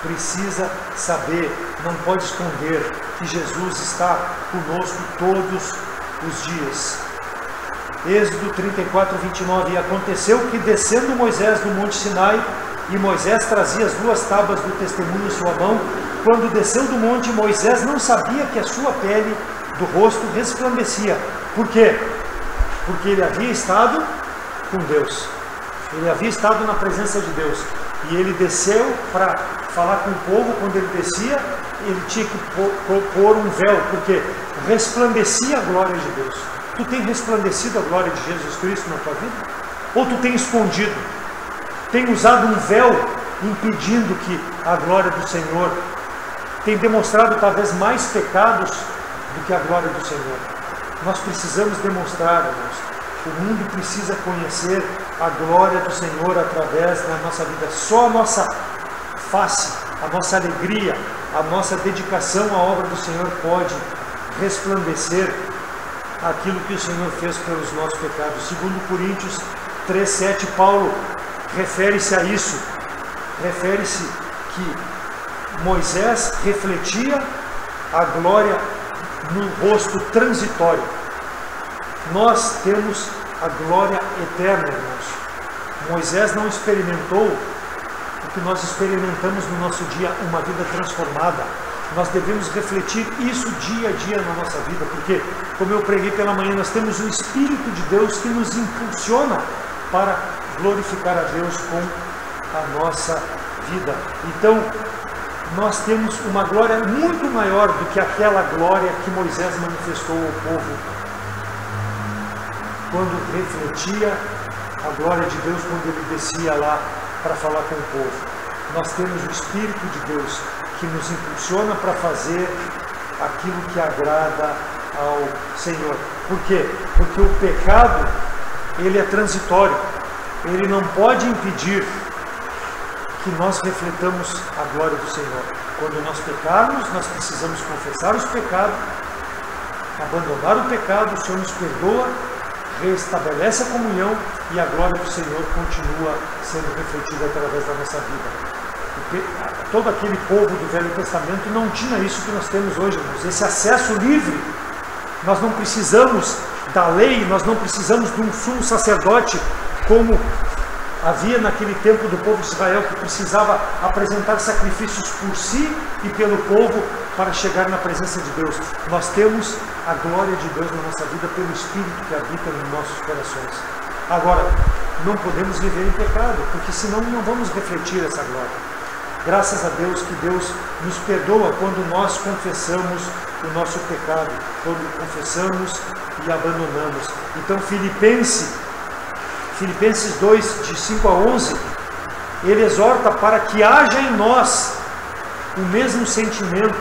Precisa saber, não pode esconder que Jesus está conosco todos os dias. Êxodo 34, 29. E aconteceu que, descendo Moisés do monte Sinai, e Moisés trazia as 2 tábuas do testemunho em sua mão, quando desceu do monte, Moisés não sabia que a sua pele do rosto resplandecia. Por quê? Porque ele havia estado com Deus. Ele havia estado na presença de Deus. E ele desceu para falar com o povo. Quando ele descia, ele tinha que pôr um véu, porque resplandecia a glória de Deus. Tu tem resplandecido a glória de Jesus Cristo na tua vida? Ou tu tem escondido? Tem usado um véu impedindo que a glória do Senhor, tem demonstrado talvez mais pecados do que a glória do Senhor? Nós precisamos demonstrar, irmãos. O mundo precisa conhecer a glória do Senhor através da nossa vida. Só a nossa face, a nossa alegria, a nossa dedicação à obra do Senhor pode resplandecer aquilo que o Senhor fez pelos nossos pecados. Segundo Coríntios 3:7, Paulo refere-se a isso. Refere-se que Moisés refletia a glória no rosto transitório. Nós temos a glória eterna, irmãos. Moisés não experimentou o que nós experimentamos no nosso dia, uma vida transformada. Nós devemos refletir isso dia a dia na nossa vida, porque, como eu preguei pela manhã, nós temos o Espírito de Deus que nos impulsiona para glorificar a Deus com a nossa vida. Então, nós temos uma glória muito maior do que aquela glória que Moisés manifestou ao povo quando refletia a glória de Deus, quando ele descia lá para falar com o povo. Nós temos o Espírito de Deus que nos impulsiona para fazer aquilo que agrada ao Senhor. Por quê? Porque o pecado, ele é transitório. Ele não pode impedir que nós refletamos a glória do Senhor. Quando nós pecarmos, nós precisamos confessar os pecados, abandonar o pecado, o Senhor nos perdoa, restabelece a comunhão e a glória do Senhor continua sendo refletida através da nossa vida. Porque todo aquele povo do Velho Testamento não tinha isso que nós temos hoje, irmãos. Esse acesso livre. Nós não precisamos da lei, nós não precisamos de um sumo sacerdote como havia naquele tempo do povo de Israel, que precisava apresentar sacrifícios por si e pelo povo para chegar na presença de Deus. Nós temos a glória de Deus na nossa vida pelo Espírito que habita nos nossos corações. Agora, não podemos viver em pecado, porque senão não vamos refletir essa glória. Graças a Deus que Deus nos perdoa quando nós confessamos o nosso pecado, quando confessamos e abandonamos. Então Filipenses 2, de 5 a 11, ele exorta para que haja em nós o mesmo sentimento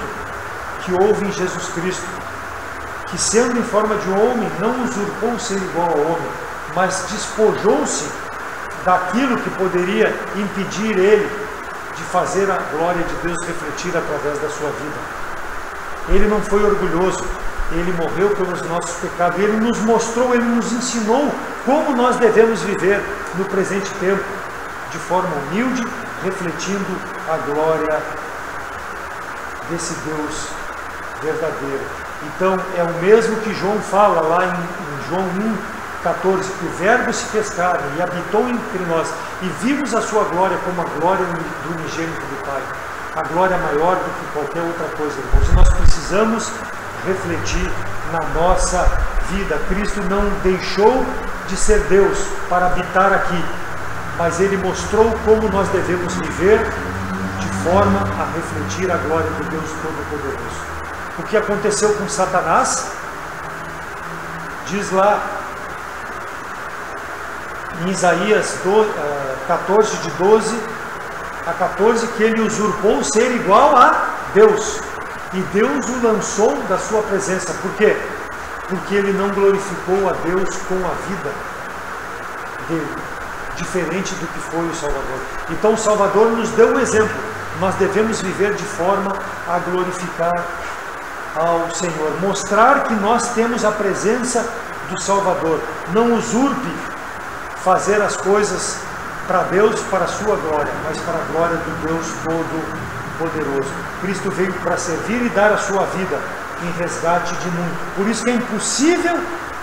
que houve em Jesus Cristo, que sendo em forma de homem, não usurpou ser igual ao homem, mas despojou-se daquilo que poderia impedir ele de fazer a glória de Deus refletir através da sua vida. Ele não foi orgulhoso, ele morreu pelos nossos pecados, ele nos mostrou, ele nos ensinou como nós devemos viver no presente tempo, de forma humilde, refletindo a glória desse Deus verdadeiro. Então é o mesmo que João fala lá em João 1,14, que o Verbo se fez carne e habitou entre nós, e vimos a sua glória como a glória do unigênito do Pai. A glória maior do que qualquer outra coisa, irmãos. E nós precisamos refletir na nossa vida. Cristo não deixou de ser Deus para habitar aqui, mas Ele mostrou como nós devemos viver de forma a refletir a glória de Deus Todo-Poderoso. O que aconteceu com Satanás? Diz lá em Isaías 14, de 12 a 14, que ele usurpou ser igual a Deus. E Deus o lançou da sua presença. Por quê? Porque ele não glorificou a Deus com a vida dele, diferente do que foi o Salvador. Então o Salvador nos deu o exemplo. Nós devemos viver de forma a glorificar ao Senhor. Mostrar que nós temos a presença do Salvador. Não usurpe fazer as coisas para Deus, para a sua glória, mas para a glória do Deus Todo-Poderoso. Cristo veio para servir e dar a sua vida em resgate de muito. Por isso que é impossível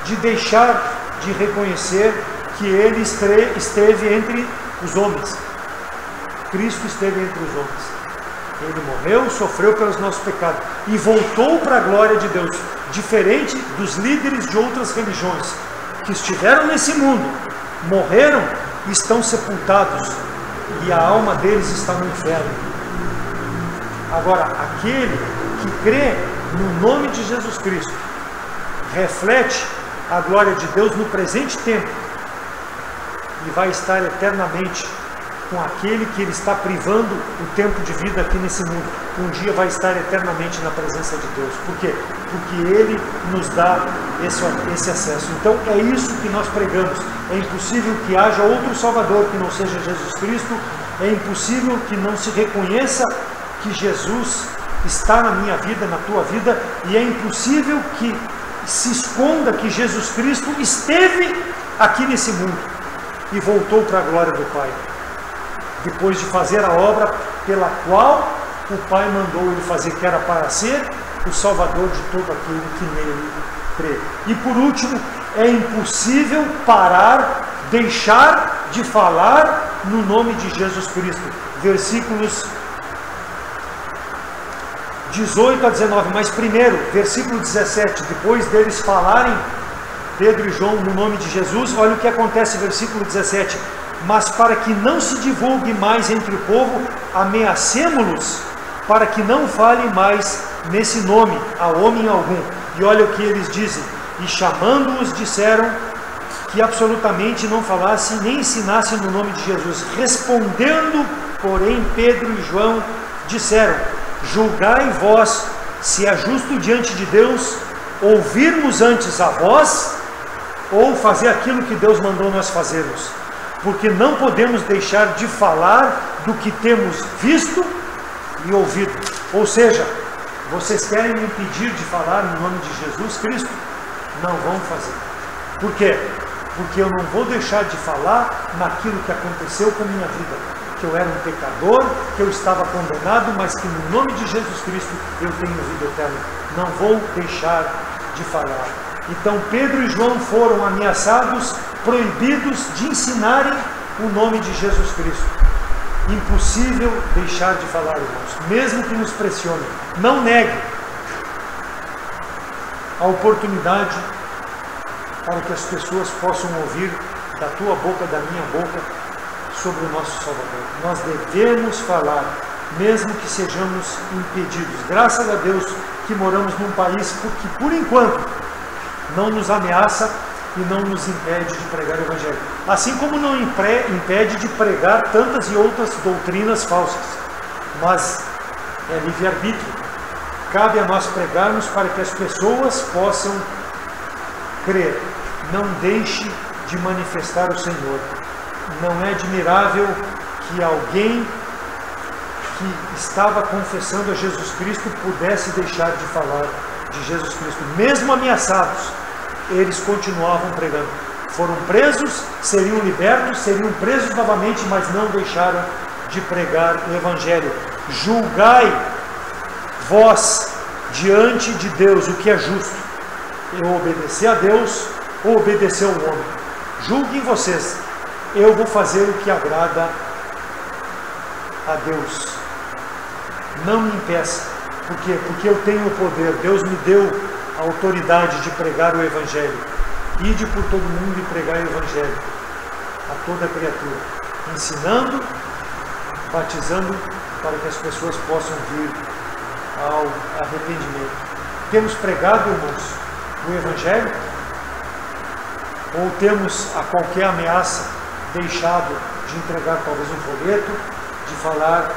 de deixar de reconhecer que Ele esteve entre os homens. Cristo esteve entre os homens. Ele morreu, sofreu pelos nossos pecados e voltou para a glória de Deus, diferente dos líderes de outras religiões que estiveram nesse mundo, morreram e estão sepultados, e a alma deles está no inferno. Agora, aquele que crê no nome de Jesus Cristo reflete a glória de Deus no presente tempo e vai estar eternamente com aquele que ele está privando o tempo de vida aqui nesse mundo. Um dia vai estar eternamente na presença de Deus. Por quê? Porque Ele nos dá esse acesso. Então é isso que nós pregamos. É impossível que haja outro Salvador que não seja Jesus Cristo. É impossível que não se reconheça que Jesus está na minha vida, na tua vida. E é impossível que se esconda que Jesus Cristo esteve aqui nesse mundo e voltou para a glória do Pai, depois de fazer a obra pela qual o Pai mandou ele fazer, que era para ser o Salvador de todo aquele que nele crê. E por último, é impossível parar, deixar de falar no nome de Jesus Cristo. Versículos 18 a 19, mas primeiro, versículo 17, depois deles falarem, Pedro e João, no nome de Jesus, olha o que acontece, versículo 17. Mas para que não se divulgue mais entre o povo, ameacemo-los, para que não fale mais nesse nome a homem algum. E olha o que eles dizem. E chamando-os, disseram que absolutamente não falasse nem ensinasse no nome de Jesus. Respondendo, porém, Pedro e João disseram: julgai vós se é justo diante de Deus ouvirmos antes a vós ou fazer aquilo que Deus mandou nós fazermos. Porque não podemos deixar de falar do que temos visto e ouvido. Ou seja, vocês querem me impedir de falar no nome de Jesus Cristo? Não vão fazer. Por quê? porque eu não vou deixar de falar naquilo que aconteceu com a minha vida, que eu era um pecador, que eu estava condenado, mas que no nome de Jesus Cristo eu tenho vida eterna. Não vou deixar de falar. Então Pedro e João foram ameaçados, proibidos de ensinarem o nome de Jesus Cristo. Impossível deixar de falar, irmãos, mesmo que nos pressione. Não negue a oportunidade para que as pessoas possam ouvir da tua boca, da minha boca, sobre o nosso Salvador. Nós devemos falar, mesmo que sejamos impedidos. Graças a Deus que moramos num país que, por enquanto, não nos ameaça e não nos impede de pregar o Evangelho. Assim como não impede de pregar tantas e outras doutrinas falsas. Mas é livre-arbítrio. Cabe a nós pregarmos para que as pessoas possam crer. Não deixe de manifestar o Senhor. Não é admirável que alguém que estava confessando a Jesus Cristo pudesse deixar de falar de Jesus Cristo. Mesmo ameaçados, eles continuavam pregando. Foram presos, seriam libertos, seriam presos novamente, mas não deixaram de pregar o Evangelho. Julgai vós diante de Deus o que é justo. Eu obedecer a Deus ou obedecer ao homem. Julguem vocês. Eu vou fazer o que agrada a Deus. Não me impeça. Por quê? Porque eu tenho o poder. Deus me deu a autoridade de pregar o Evangelho. Ide por todo mundo e pregar o Evangelho a toda criatura, ensinando, batizando, para que as pessoas possam vir ao arrependimento. Temos pregado, irmãos, o Evangelho? Ou temos, a qualquer ameaça, deixado de entregar talvez um folheto, de falar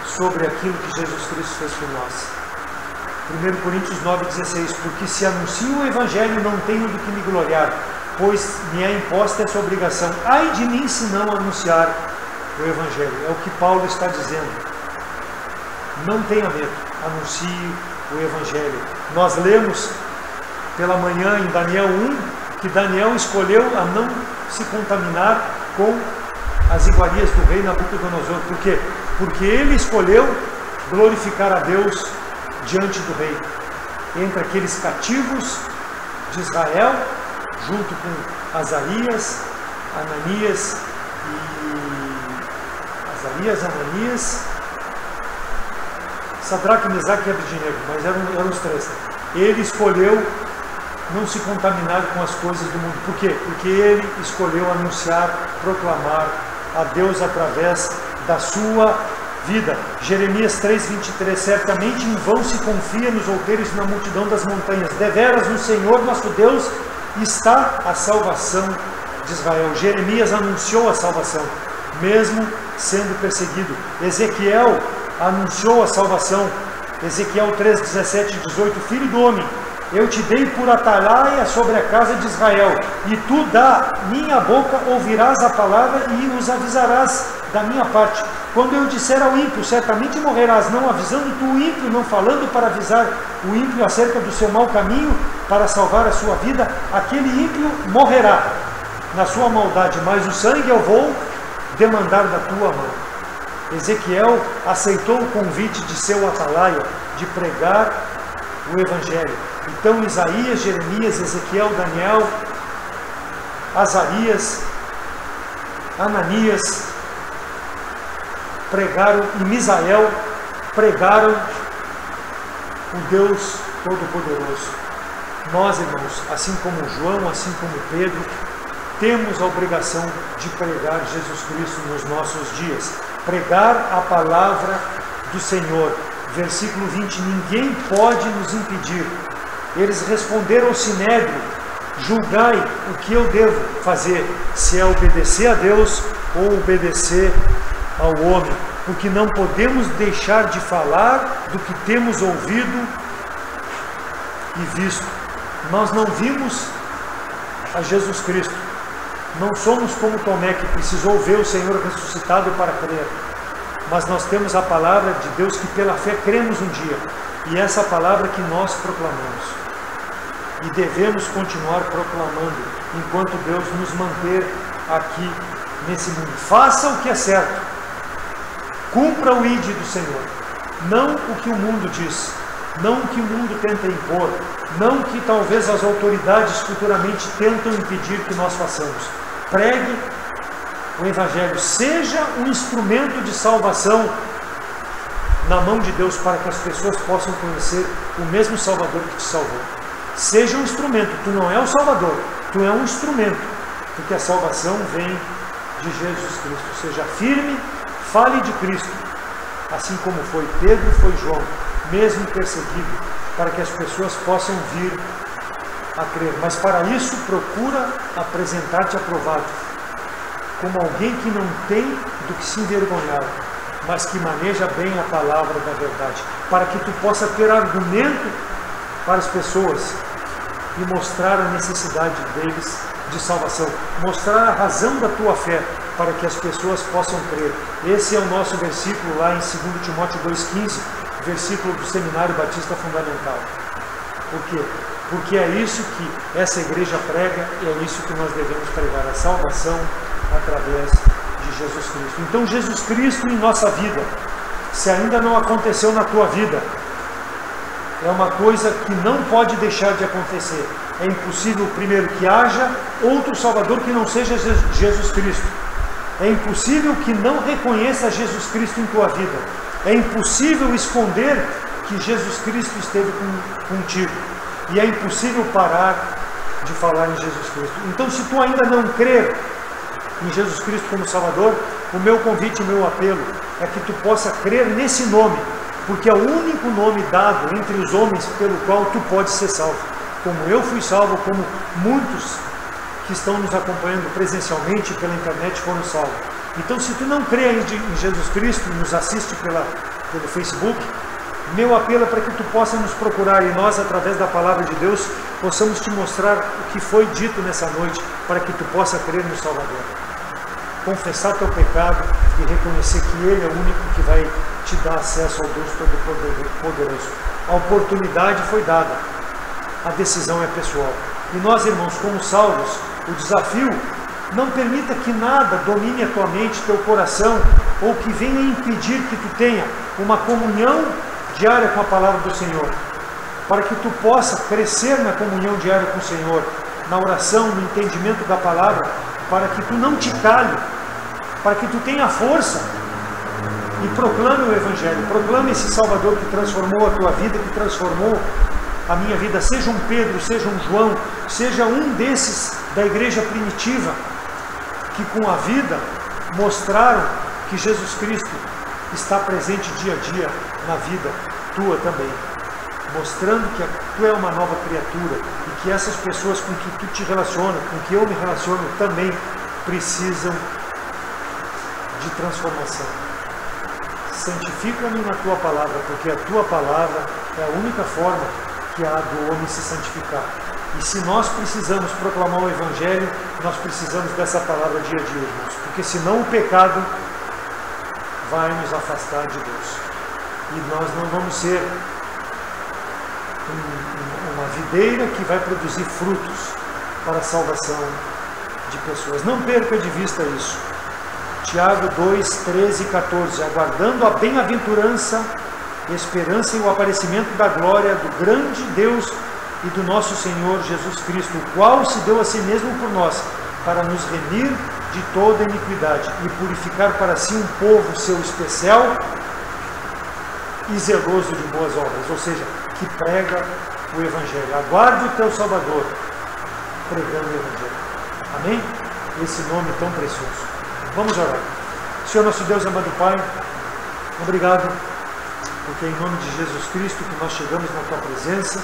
sobre aquilo que Jesus Cristo fez por nós? 1 Coríntios 9,16, porque se anuncio o Evangelho, não tenho do que me gloriar, pois me é imposta essa obrigação. Ai de mim se não anunciar o Evangelho. É o que Paulo está dizendo. Não tenha medo, anuncie o Evangelho. Nós lemos pela manhã em Daniel 1, que Daniel escolheu a não se contaminar com as iguarias do rei Nabucodonosor. Por quê? Porque ele escolheu glorificar a Deus diante do rei, entre aqueles cativos de Israel, junto com Azarias, Ananias, Sadraque, Mesaque e Abednego, mas eram os três. Ele escolheu não se contaminar com as coisas do mundo. Por quê? Porque ele escolheu anunciar, proclamar a Deus através da sua vida. Jeremias 3,23, certamente em vão se confia nos outeiros e na multidão das montanhas. Deveras no Senhor nosso Deus está a salvação de Israel. Jeremias anunciou a salvação, mesmo sendo perseguido. Ezequiel anunciou a salvação. Ezequiel 3, 17 e 18, filho do homem, eu te dei por atalaia sobre a casa de Israel, e tu da minha boca ouvirás a palavra e os avisarás da minha parte. Quando eu disser ao ímpio, certamente morrerás, não avisando tu o ímpio, não falando para avisar o ímpio acerca do seu mau caminho, para salvar a sua vida, aquele ímpio morrerá na sua maldade, mas o sangue eu vou demandar da tua mão. Ezequiel aceitou o convite de seu atalaia, de pregar o Evangelho. Então Isaías, Jeremias, Ezequiel, Daniel, Azarias, Ananias pregaram, e Misael pregaram o Deus Todo-Poderoso. Nós, irmãos, assim como João, assim como Pedro, temos a obrigação de pregar Jesus Cristo nos nossos dias. Pregar a palavra do Senhor. Versículo 20, ninguém pode nos impedir. Eles responderam ao Sinédrio, julgai o que eu devo fazer, se é obedecer a Deus ou obedecer ao homem, porque não podemos deixar de falar do que temos ouvido e visto. Nós não vimos a Jesus Cristo, não somos como Tomé, que precisou ver o Senhor ressuscitado para crer, mas nós temos a palavra de Deus, que pela fé cremos um dia, e essa palavra que nós proclamamos. e devemos continuar proclamando enquanto Deus nos manter aqui nesse mundo. Faça o que é certo, cumpra o ID do Senhor, não o que o mundo diz, não o que o mundo tenta impor, não o que talvez as autoridades futuramente tentam impedir que nós façamos. Pregue o Evangelho, seja um instrumento de salvação na mão de Deus para que as pessoas possam conhecer o mesmo Salvador que te salvou. Seja um instrumento, tu não é o Salvador, tu é um instrumento, porque a salvação vem de Jesus Cristo. Seja firme, fale de Cristo, assim como foi Pedro e foi João, mesmo perseguido, para que as pessoas possam vir a crer. Mas para isso, procura apresentar-te aprovado, como alguém que não tem do que se envergonhar, mas que maneja bem a palavra da verdade, para que tu possa ter argumento para as pessoas e mostrar a necessidade deles de salvação, mostrar a razão da tua fé, para que as pessoas possam crer. Esse é o nosso versículo lá em 2 Timóteo 2,15, versículo do Seminário Batista Fundamental. Por quê? Porque é isso que essa igreja prega e é isso que nós devemos pregar, a salvação através de Jesus Cristo. Então, Jesus Cristo em nossa vida, se ainda não aconteceu na tua vida, é uma coisa que não pode deixar de acontecer. É impossível, primeiro, que haja outro Salvador que não seja Jesus Cristo. É impossível que não reconheça Jesus Cristo em tua vida. É impossível esconder que Jesus Cristo esteve contigo. E é impossível parar de falar em Jesus Cristo. Então, se tu ainda não crer em Jesus Cristo como Salvador, o meu convite, o meu apelo é que tu possa crer nesse nome, porque é o único nome dado entre os homens pelo qual tu podes ser salvo. Como eu fui salvo, como muitos que estão nos acompanhando presencialmente pela internet foram salvos. Então, se tu não crê em Jesus Cristo, nos assiste pelo Facebook, meu apelo é para que tu possa nos procurar e nós, através da palavra de Deus, possamos te mostrar o que foi dito nessa noite, para que tu possa crer no Salvador. Confessar teu pecado e reconhecer que Ele é o único que vai te dar acesso ao Deus Todo-Poderoso. A oportunidade foi dada, a decisão é pessoal. E nós, irmãos, como salvos, o desafio, não permita que nada domine a tua mente, teu coração, ou que venha impedir que tu tenha uma comunhão diária com a palavra do Senhor, para que tu possa crescer na comunhão diária com o Senhor, na oração, no entendimento da palavra, para que tu não te cale, para que tu tenha força e proclame o Evangelho, proclame esse Salvador que transformou a tua vida, que transformou a minha vida. Seja um Pedro, seja um João, seja um desses da igreja primitiva, que com a vida mostraram que Jesus Cristo está presente dia a dia na vida tua também, mostrando que tu é uma nova criatura e que essas pessoas com que tu te relaciona, com que eu me relaciono também precisam de transformação. Santifica-me na tua palavra, porque a tua palavra é a única forma que há do homem se santificar. E se nós precisamos proclamar o Evangelho, nós precisamos dessa palavra dia a dia, irmãos, porque senão o pecado vai nos afastar de Deus. E nós não vamos ser uma videira que vai produzir frutos para a salvação de pessoas. Não perca de vista isso. Tiago 2, 13 e 14. Aguardando a bem-aventurança, esperança e o aparecimento da glória do grande Deus e do nosso Senhor Jesus Cristo, o qual se deu a si mesmo por nós, para nos remir de toda iniquidade e purificar para si um povo seu especial e zeloso de boas obras, ou seja, que prega o Evangelho. Aguarde o teu Salvador pregando o Evangelho. Amém? Esse nome tão precioso. Vamos orar. Senhor nosso Deus, amado Pai, obrigado, porque é em nome de Jesus Cristo que nós chegamos na tua presença,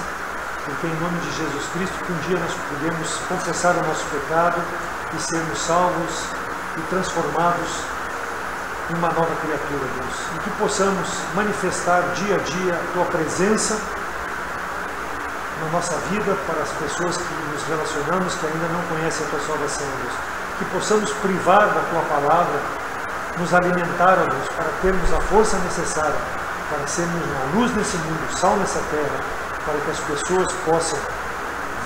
porque é em nome de Jesus Cristo que um dia nós podemos confessar o nosso pecado e sermos salvos e transformados em uma nova criatura, Deus. E que possamos manifestar dia a dia a tua presença na nossa vida para as pessoas que nos relacionamos, que ainda não conhecem a tua salvação, Deus. Que possamos privar da tua palavra, nos alimentar, ó Deus, para termos a força necessária para sermos uma luz nesse mundo, sal nessa terra, para que as pessoas possam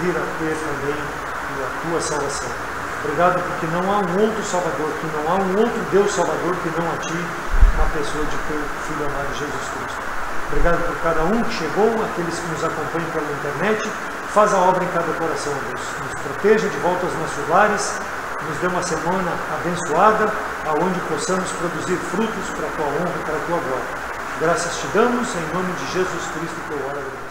vir a ter também a tua salvação. Obrigado porque não há um outro Salvador, que não há um outro Deus Salvador que não a ti, na pessoa de teu Filho amado Jesus Cristo. Obrigado por cada um que chegou, aqueles que nos acompanham pela internet. Faz a obra em cada coração, Deus. Nos proteja de volta aos nossos lares, nos dê uma semana abençoada, aonde possamos produzir frutos para a tua honra e para a tua glória. Graças te damos, em nome de Jesus Cristo, que eu oro.